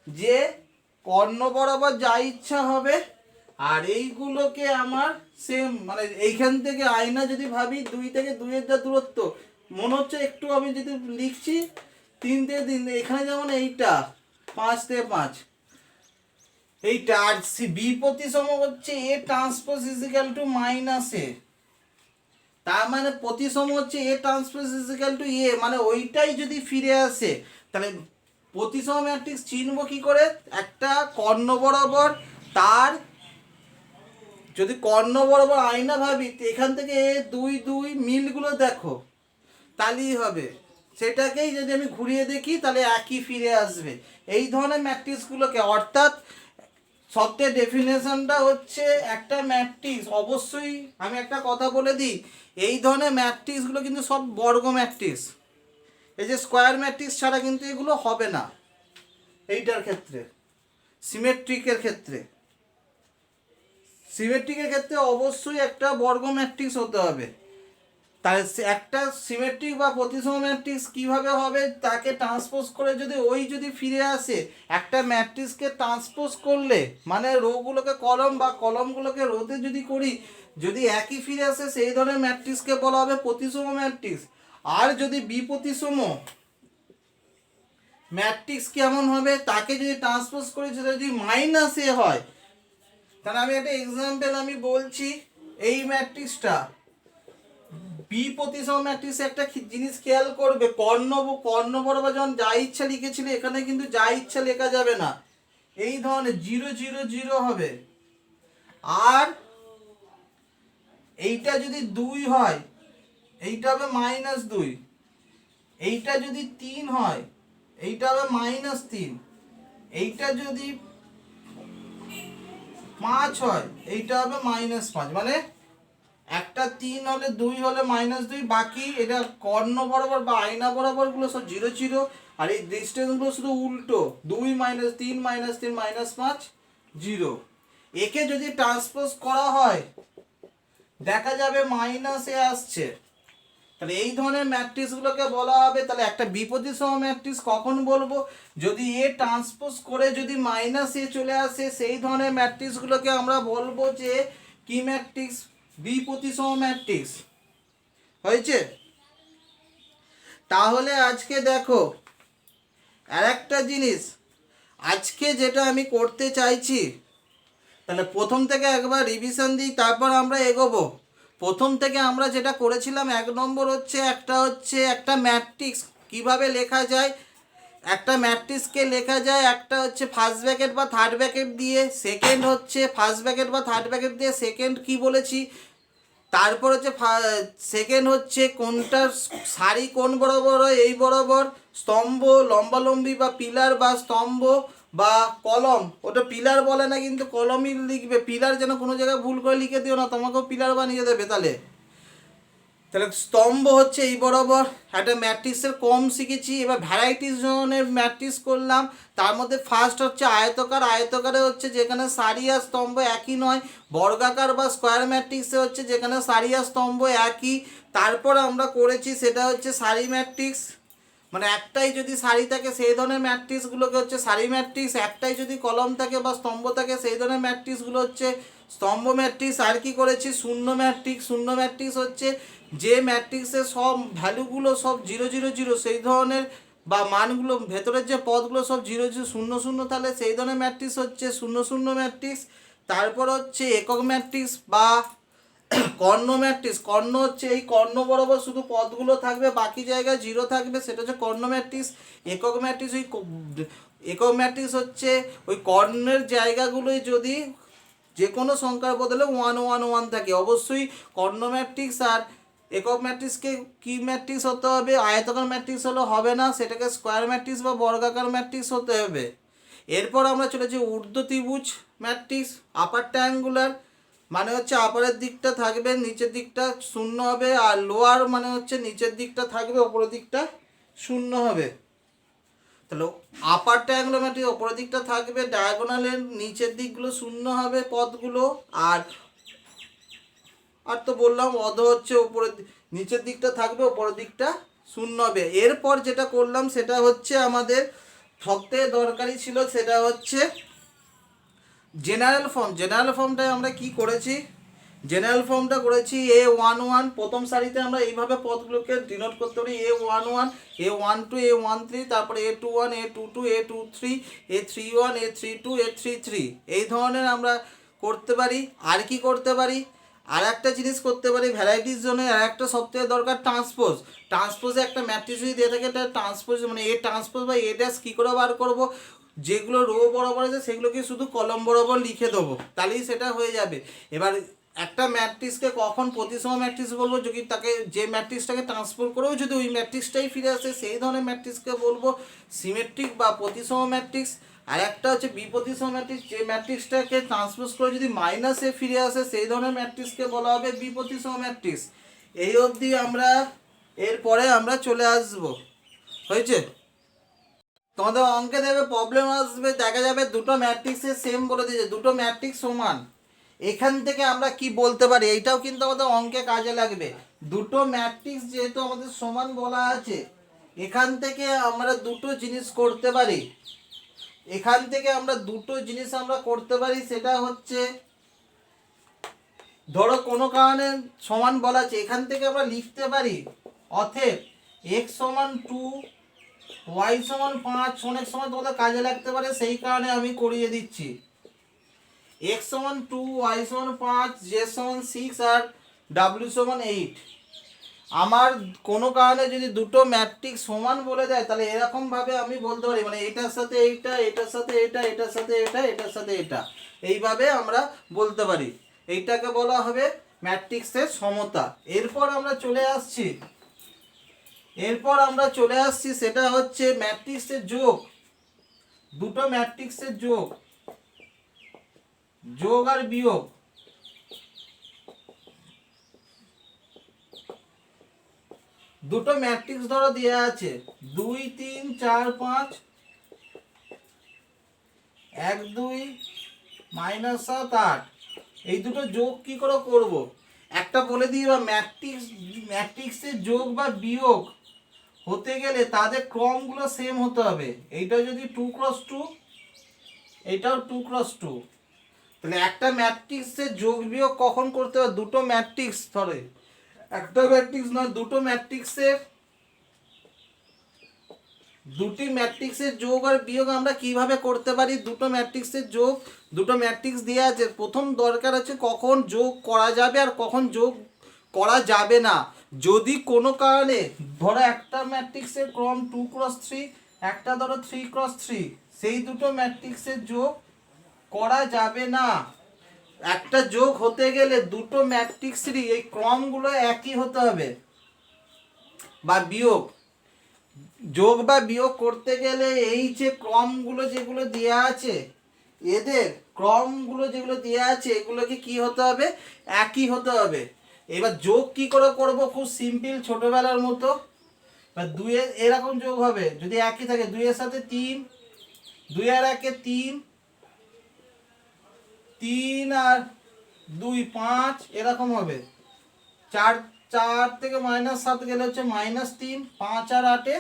যে কর্ণ বরাবর যা ইচ্ছা হবে আর এইগুলোকে আমার সেম, মানে এইখান থেকে আয়না যদি ভাবি 2 থেকে 2 এর যা দূরত্ব, মনে হচ্ছে একটু আমি যদি লিখছি 3 থেকে 3, এখানে যেমন এইটা 5 থেকে 5 এইটা, আর বি প্রতিসম হচ্ছে A transpose equal to minus A, তার মানে প্রতিসম হচ্ছে A transpose equal to A, মানে ওইটাই যদি ফিরে আসে, তাহলে প্রতিসম ম্যাট্রিক্স চিনবো কি করে, একটা কর্ণ বরাবর তার যদি কর্ণ বরাবর আয়না ভাবি, এখান থেকে 2 2 মিলগুলো দেখো তাহলেই হবে, সেটাকেই যদি আমি ঘুরিয়ে দেখি তাহলে একই ফিরে আসবে। এই ধরনের ম্যাট্রিক্সগুলোকে, অর্থাৎ সত্যের ডেফিনেশনটা হচ্ছে একটা ম্যাট্রিক্স, অবশ্যই আমি একটা কথা বলে দিই, এই ধরনের ম্যাট্রিক্সগুলো কিন্তু সব বর্গ ম্যাট্রিক্স, এই যে স্কোয়ার ম্যাট্রিক্স ছাড়া কিন্তু এগুলো হবে না এইটার ক্ষেত্রে। সিমেট্রিকের ক্ষেত্রে অবশ্যই একটা বর্গ ম্যাট্রিক্স হতে হবে। তাহলে একটা সিমেট্রিক বা প্রতিসম ম্যাট্রিক্স কীভাবে হবে, তাকে ট্রান্সপোজ করে যদি ফিরে আসে, একটা ম্যাট্রিক্সকে ট্রান্সপোজ করলে মানে রোগুলোকে কলম বা কলমগুলোকে রোতে যদি করি, যদি একই ফিরে আসে সেই ধরনের ম্যাট্রিক্সকে বলা হবে প্রতিসম ম্যাট্রিক্স। আর যদি বিপ্রতিসম ম্যাট্রিক্স কেমন হবে, তাকে যদি ট্রান্সপোজ করি সেটা যদি মাইনাসে হয়, তাহলে আমি একটা এক্সাম্পল আমি বলছি। এই ম্যাট্রিক্সটা বিপ্রতিসম ম্যাট্রিক্সে একটা জিনিস খেয়াল করবে, কর্ণ বরাবর যখন যা ইচ্ছা লিখেছিল এখানে কিন্তু যা ইচ্ছা লেখা যাবে না, এই ধরনের 0 0 0 হবে। আর এইটা যদি 2 হয় এইটা হবে -2, এইটা যদি 3 হয় এইটা হবে -3, এইটা যদি 5 হয় এইটা হবে -5। মানে একটা 3 হলে 2 হলে -2, বাকি এটা কর্ণ বরাবর বা আয়না বরাবর গুলো সব 0 0, আর এই ডিস্টেন্স গুলো শুধু উল্টো 2 -3 -3 -5 0। একে যদি ট্রান্সপোজ করা হয় দেখা যাবে মাইনাসে আসছে, তাহলে এই ধরনের ম্যাট্রিক্সগুলোকে বলা হবে। তাহলে একটা বিপরীতসম ম্যাট্রিক্স কখন বলবো, যদি এ ট্রান্সপোজ করে যদি মাইনাসে চলে আসে সেই ধরনের ম্যাট্রিক্সগুলোকে আমরা বলবো যে কি ম্যাট্রিক্স, বিপরীতসম ম্যাট্রিক্স। হয়েছে? তাহলে আজকে দেখো আর একটা জিনিস, আজকে যেটা আমি করতে চাইছি, তাহলে প্রথম থেকে একবার রিভিশন দিই তারপর আমরা এগোবো। প্রথম থেকে আমরা যেটা করেছিলাম 1 নম্বর হচ্ছে একটা ম্যাট্রিক্স কিভাবে লেখা যায়। একটা ম্যাট্রিক্সকে লেখা যায় একটা হচ্ছে ফার্স্ট ব্র্যাকেট বা থার্ড ব্র্যাকেট দিয়ে, সেকেন্ড হচ্ছে ফার্স্ট ব্র্যাকেট বা থার্ড ব্র্যাকেট দিয়ে সেকেন্ড কি বলেছি, তারপর হচ্ছে সেকেন্ড হচ্ছে কোনটা সারি কোন বরাবর হয় এই বরাবর, স্তম্ভ লম্বালম্বি বা পিলার বা স্তম্ভ বা কলম, ওটা পিলার বলে না কিন্তু কলমই লিখবে, পিলার যেন কোনো জায়গায় ভুল করে লিখে দিও না, তোমাকেও পিলার বানিয়ে দেবে। তাহলে স্তম্ভ হচ্ছে এই বরাবর। একটা ম্যাট্রিক্সের কম শিখেছি, এবার ভ্যারাইটিস ধরনের ম্যাট্রিক্স করলাম। তার মধ্যে ফার্স্ট হচ্ছে আয়তকার, আয়তকারে হচ্ছে যেখানে সারি আর স্তম্ভ একই নয়। বর্গাকার বা স্কোয়ার ম্যাট্রিক্সে হচ্ছে যেখানে সারি আর স্তম্ভ একই। তারপর আমরা করেছি সেটা হচ্ছে সারি ম্যাট্রিক্স, মানে একটাই যদি সারি থাকে সেই ধরনের ম্যাট্রিক্সগুলোকে হচ্ছে সারি ম্যাট্রিক্স, একটাই যদি কলম থাকে বা স্তম্ভ থাকে সেই ধরনের ম্যাট্রিক্সগুলো হচ্ছে স্তম্ভ ম্যাট্রিক্স। আর কি করেছি শূন্য ম্যাট্রিক্স, শূন্য ম্যাট্রিক্স হচ্ছে যে ম্যাট্রিক্সের সব ভ্যালুগুলো সব 0 0 0 সেই ধরনের, বা মানগুলো ভেতরের যে পদগুলো সব 0 0 0 0, তাহলে সেই ধরনের ম্যাট্রিক্স হচ্ছে 0 0 ম্যাট্রিক্স। তারপর হচ্ছে একক ম্যাট্রিক্স বা কর্ণ ম্যাট্রিক্স, কর্ণ হচ্ছে এই কর্ণ বরাবর শুধু পদগুলো থাকবে বাকি জায়গায় 0 থাকবে, সেটা হচ্ছে কর্ণ ম্যাট্রিক্স। একক ম্যাট্রিক্স একক ম্যাট্রিক্স হচ্ছে ওই কর্ণের জায়গাগুলোই যদি যে কোনো সংখ্যার বদলে 1 1 1 থাকে, অবশ্যই কর্ণ ম্যাট্রিক্স আর একক ম্যাট্রিক্সকে কি ম্যাট্রিক্স হতে হবে, আয়তাকার ম্যাট্রিক্স হলে হবে না, সেটাকে স্কোয়ার ম্যাট্রিক্স বা বর্গাকার ম্যাট্রিক্স হতে হবে। এরপর আমরা চলেছি ঊর্ধ্ব ত্রিভুজ ম্যাট্রিক্স, আপার ট্রায়াঙ্গুলার, মানে হচ্ছে আপারের দিকটা থাকবে নিচের দিকটা শূন্য হবে, আর লোয়ার মানে হচ্ছে নিচের দিকটা থাকবে ওপরের দিকটা শূন্য হবে। তাহলে আপার ট্রায়াঙ্গুলার ম্যাট্রিক্স ওপরের দিকটা থাকবে, ডায়াগোনালের নিচের দিকগুলো শূন্য হবে পদগুলো, আর তো বললাম অধ হচ্ছে উপরের নিচের দিকটা থাকবে ওপরের দিকটা শূন্য হবে। এরপর যেটা করলাম সেটা হচ্ছে আমাদের সবথেকে দরকারি ছিল, সেটা হচ্ছে জেনারেল ফর্ম। জেনারেল ফর্মটায় আমরা কি করেছি, জেনারেল ফর্মটা করেছি A11, প্রথম সারিতে আমরা এইভাবে পদগুলোকে ডিনোট করতে পারি A11 A12 A13, তারপরে A21 A22 A23 A31 A32 A33, এই ধরনের আমরা করতে পারি। আর কি করতে পারি, আর একটা জিনিস করতে পারি ভ্যারাইটিস জন্য, আর একটা সবথেকে দরকার ট্রান্সপোজ। ট্রান্সপোজে একটা ম্যাট্রিক্স যদি দিয়ে থাকে এটা ট্রান্সপোজ মানে এ ট্রান্সপোজ বা এ ড্যাশ কী করে বার করবো, যেগুলো রো বরাবর আছে সেগুলোকে শুধু কলম বরাবর লিখে দেবো, তাহলেই সেটা হয়ে যাবে। এবার একটা ম্যাট্রিক্সকে কখন প্রতিসম ম্যাট্রিক্স বলবো, যদি তাকে যে ম্যাট্রিক্সটাকে ট্রান্সফার করেও যদি ওই ম্যাট্রিক্সটাই ফিরে আসে সেই ধরনের ম্যাট্রিক্সকে বলবো সিমেট্রিক বা প্রতিসম ম্যাট্রিক্স। আর একটা হচ্ছে বিপ্রতিসম ম্যাট্রিক্স, যে ম্যাট্রিক্সটাকে ট্রান্সপোজ করে যদি মাইনাসে ফিরে আসে সেই ধরনের ম্যাট্রিক্সকে বলা হবে বিপ্রতিসম ম্যাট্রিক্স। এই অবধি আমরা, এরপরে আমরা চলে আসবো হয়েছে? তোমাদের অঙ্কে দেবে প্রবলেম আসবে, দেখা যাবে দুটো ম্যাট্রিক্সের সেম বলে দিয়েছে, দুটো ম্যাট্রিক্স সমান। এখান থেকে আমরা কি বলতে পারি, এইটাও কিন্তু আমাদের অঙ্কে কাজে লাগবে। দুটো ম্যাট্রিক্স যেহেতু আমাদের সমান বলা আছে, এখান থেকে আমরা দুটো জিনিস করতে পারি। এখান থেকে আমরা দুটো জিনিস আমরা করতে পারি, সেটা হচ্ছে ধরো কোনো কারণে সমান বলা আছে, এখান থেকে আমরা লিখতে পারি অতএব x সমান 2 y সমান 5 অনেক সময় তোমাদের কাজে লাগতে পারে, সেই কারণে আমি করিয়ে দিচ্ছি। x সমান 2 y সমান 5 z সমান 6 আর w সমান 8। আমার কোনো কারণে যদি দুটো ম্যাট্রিক্স সমান বলে দেয়, তাহলে এরকম ভাবে আমি বলতে পারি, মানে এটার সাথে এইটা, এটার সাথে এটা, এটার সাথে এটা, এটার সাথে এটা, এইভাবে আমরা বলতে পারি। এইটাকে বলা হবে ম্যাট্রিক্সের সমতা। এরপর আমরা চলে আসছি সেটা হচ্ছে ম্যাট্রিক্সের যোগ। দুটো ম্যাট্রিক্সের যোগ আর বিয়োগ। দুটো ম্যাট্রিক্স ধরো দেওয়া আছে 2 3 4 5, 1 2 -7 8। এই দুটো যোগ কি করে করব, একটা বলে দিই। বা ম্যাট্রিক্সের যোগ বা বিয়োগ হতে গেলে তাদের ক্রমগুলো সেম হতে হবে। এইটা যদি 2 × 2, এটাও 2 × 2, তাহলে একটা ম্যাট্রিক্সের যোগ বিয়োগ কখন করতে হবে, দুটো ম্যাট্রিক্স ধরে, একটা ম্যাট্রিক্স নয়, দুটি ম্যাট্রিক্সের যোগ আর বিয়োগ আমরা কিভাবে করতে পারি। দুটো ম্যাট্রিক্সের যোগ, দুটো ম্যাট্রিক্স দেওয়া আছে, প্রথম দরকার আছে কখন যোগ করা যাবে আর কখন যোগ করা যাবে না। যদি কোনো কারণে ধরো একটা ম্যাট্রিক্সের ক্রম 2 × 3, একটা ধরো 3 × 3, সেই দুটো ম্যাট্রিক্সের যোগ করা যাবে না। একটা যোগ হতে গেলে দুটো ম্যাট্রিক্সেরই এই ক্রমগুলো একই হতে হবে। বা বিয়োগ, যোগ বা বিয়োগ করতে গেলে এই যে ক্রমগুলো যেগুলো দেওয়া আছে, এদের ক্রমগুলো যেগুলো দেওয়া আছে এগুলোকে কি হতে হবে, একই হতে হবে। এবার যোগ কি করে করব, খুব সিম্পল, ছোটবেলার মতো। বা 2 এরকম যোগ হবে যদি একই থাকে, 2 এর সাথে 3, 2 আর 1 3, 3 আর 2 5, এরকম হবে। 4 থেকে -7 গেলে হচ্ছে -3, 5 আর 8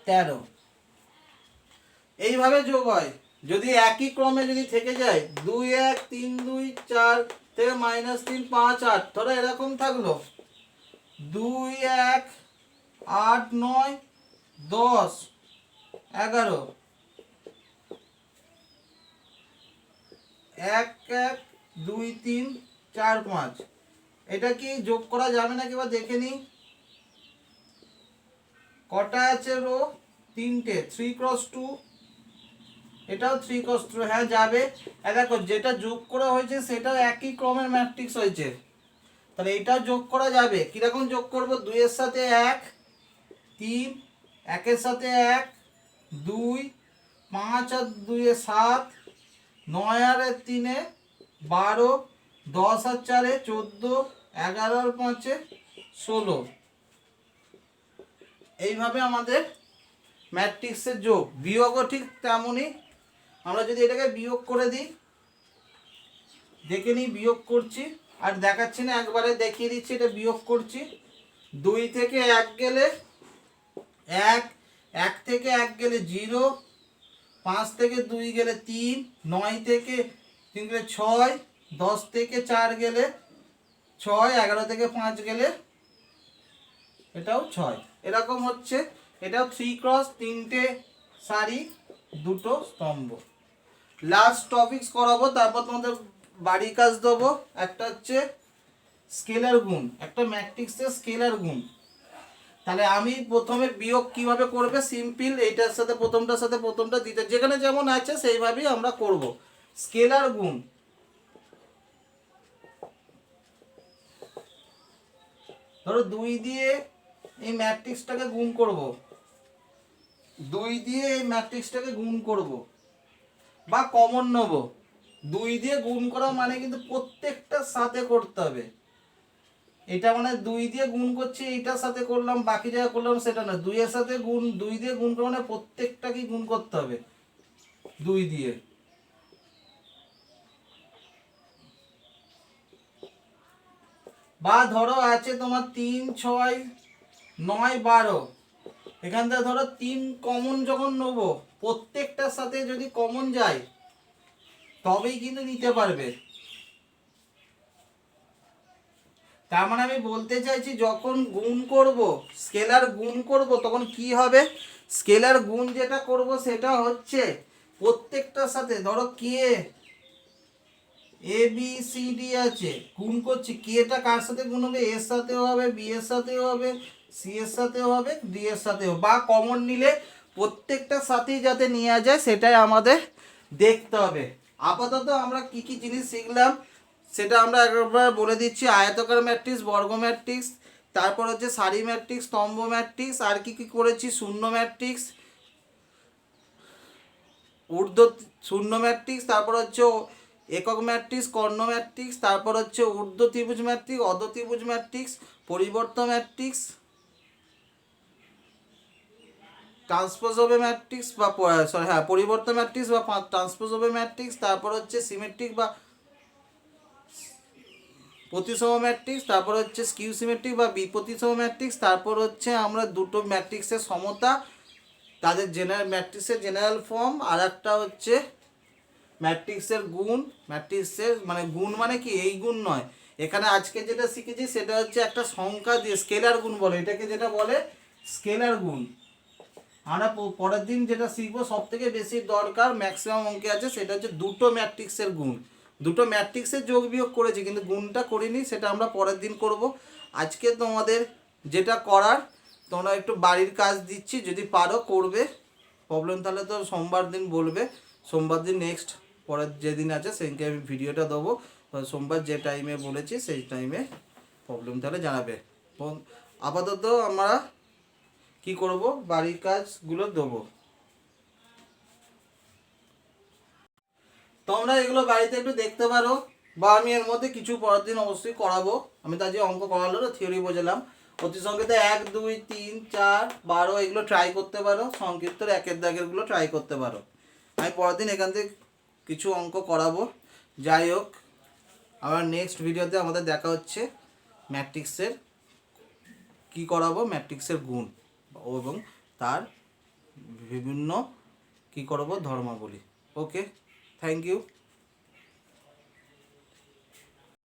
13। এইভাবে যোগ হয়। যদি একই ক্রমে যদি থেকে যায় 2 1 3 2 4 থেকে -3 5 8, ধরো এরকম থাকলো 2 1 8 9 10 11, 1 1 2 3 4 5। এটা কি যোগ করা যাবে নাকি বা দেখে নিই, কটা আছে রো, 3টে, 3 × 2, এটাও 3 × 2, হ্যাঁ যাবে। দেখো যেটা যোগ করা হয়েছে সেটাও একই ক্রমের ম্যাট্রিক্স হয়েছে, তাহলে এটাও যোগ করা যাবে। কিরকম যোগ করব, 2 এর সাথে 1 3, 1 এর সাথে 1 2, 5 আর 2 7, 9 আর 3 12, 10 আর 4 14, 11 আর 5 16। এইভাবে আমাদের ম্যাট্রিক্সের যোগ। বিয়োগও ঠিক তেমনই। আমরা যদি এটাকে বিয়োগ করে দিই, দেখে নিই বিয়োগ করছি, আর দেখাচ্ছি না, একবারে দেখিয়ে দিচ্ছি এটা বিয়োগ করছি। 2 থেকে 1 গেলে 1, 1 থেকে 1 গেলে 0, 5 থেকে 2 গেলে 3, 9 থেকে 3 গেলে 6, 10 থেকে 4 গেলে 6, 11 থেকে 5 গেলে এটাও 6। এরকম হচ্ছে। এটাও 3 × 3টে সারি, দুটো স্তম্ভ। লাস্ট টপিকস করাবো, তারপর তোমাদের বাড়ির কাজ দেবো। একটা হচ্ছে স্কেলার গুণ, একটা ম্যাট্রিক্সের স্কেলার গুণ। তাহলে আমি প্রথমে বিয়োগ কিভাবে করবে, সিম্পল, এইটার সাথে প্রথমটার সাথে প্রথমটা দিতে যেখানে যেমন আছে সেইভাবেই আমরা করব। স্কেলার গুণ, ধরো 2 দিয়ে এই ম্যাট্রিক্সটাকে গুণ করব, 2 দিয়ে এই ম্যাট্রিক্সটাকে গুণ করব, বা কমন নেব। 2 দিয়ে গুণ করা মানে কিন্তু প্রত্যেকটার সাথে করতে হবে। এটা মানে 2 দিয়ে গুণ করছি, এইটার সাথে করলাম, বাকি যা করলাম সেটা না, 2 এর সাথে গুণ, 2 দিয়ে গুণ করে মানে প্রত্যেকটাকে গুণ করতে হবে 2 দিয়ে। বা ধরো আছে তোমার 3 6 9 12, এখান থেকে ধরো 3 কমন যখন নেবো, প্রত্যেকটার সাথে যদি কমন যায় তবেই কিন্তু নিতে পারবে। তার মানে আমি বলতে চাইছি যখন গুণ করব, স্কেলার গুণ করব, তখন কি হবে, স্কেলার গুণ যেটা করব সেটা হচ্ছে প্রত্যেকটার সাথে, ধরো কে এ বি সি ডি আছে, গুণ করছি, কেটা কার সাথে গুণ হবে, এর সাথেও হবে, বি এর সাথেও হবে, সি এর সাথেও হবে, ডি এর সাথেও, বা কমন নিলে প্রত্যেকটার সাথেই যাতে নেওয়া যায় সেটাই আমাদের দেখতে হবে। আপাতত আমরা কি কি জিনিস শিখলাম সেটা আমরা একবার বলে দিচ্ছি। আয়তাকার ম্যাট্রিক্স, বর্গ ম্যাট্রিক্স, তারপর হচ্ছে সারি ম্যাট্রিক্স, স্তম্ভ ম্যাট্রিক্স, আর কি কি করেছি, শূন্য ম্যাট্রিক্স, ঊর্ধ্ব শূন্য ম্যাট্রিক্স, তারপর হচ্ছে একক ম্যাট্রিক্স, কর্ণ ম্যাট্রিক্স, তারপর হচ্ছে ঊর্ধ্ব ত্রিভুজ ম্যাট্রিক্স, অর্ধ ত্রিভুজ ম্যাট্রিক্স, পরিবর্ত ম্যাট্রিক্স, ট্রান্সপোজ হবে ম্যাট্রিক্স বা সরি হ্যাঁ পরিবর্ত ম্যাট্রিক্স বা ট্রান্সপোজ হবে ম্যাট্রিক্স, তারপর হচ্ছে সিমেট্রিক বা প্রতিসম ম্যাট্রিক্স, তারপর হচ্ছে স্কিউ সিমেট্রিক বা বিপ্রতিসম ম্যাট্রিক্স, তারপর হচ্ছে আমরা দুটো ম্যাট্রিক্সের সমতা, তাদের জেনারেল ম্যাট্রিক্সের জেনারেল ফর্ম, আর একটা হচ্ছে ম্যাট্রিক্সের গুণ। ম্যাট্রিক্সের মানে গুণ মানে কি, এই গুণ নয়, এখানে আজকে যেটা শিখেছি সেটা হচ্ছে একটা সংখ্যা দিয়ে স্কেলার গুণ বলে, এটাকে যেটা বলে স্কেলার গুণ। আমরা পরের দিন যেটা শিখবো সব থেকে বেশি দরকার ম্যাক্সিমাম অঙ্কে আছে, সেটা হচ্ছে দুটো ম্যাট্রিক্সের গুণ। দুটো ম্যাট্রিক্সের যোগ বিয়োগ করেছি কিন্তু গুণটা করিনি, সেটা আমরা পরের দিন করব। আজকে তোমাদের যেটা করার, তোমরা একটু বাড়ির কাজ দিচ্ছি, যদি পারো করবে, প্রবলেম তাহলে তো সোমবার দিন বলবে, সোমবার দিন নেক্সট পরের যেদিন আছে সেদিনকে আমি ভিডিওটা দেবো, সোমবার যে টাইমে বলেছি সেই টাইমে প্রবলেম তাহলে জানাবে। আপাতত আমরা কি করব, বাড়ির কাজগুলো দেবো, তোমরা এগুলো বাড়িতে একটু দেখতে পারো, বা আমি এর মধ্যে কিছু পরের দিন অবশ্যই করাবো। আমি তার যে অঙ্ক করালো না, থিওরি বোঝালাম, অতি সংক্ষিপ্ত 1 2 3 4 12 এগুলো ট্রাই করতে পারো, সংক্ষিপ্ত একের দাগেরগুলো ট্রাই করতে পারো। আমি পরের দিন এখান থেকে কিছু অঙ্ক করাবো। যাই হোক, আবার নেক্সট ভিডিওতে আমাদের দেখা হচ্ছে ম্যাট্রিক্সের কি করাবো, ম্যাট্রিক্সের গুণ এবং তার বিভিন্ন কি করব ধর্মাবলী। ওকে, থ্যাংক ইউ।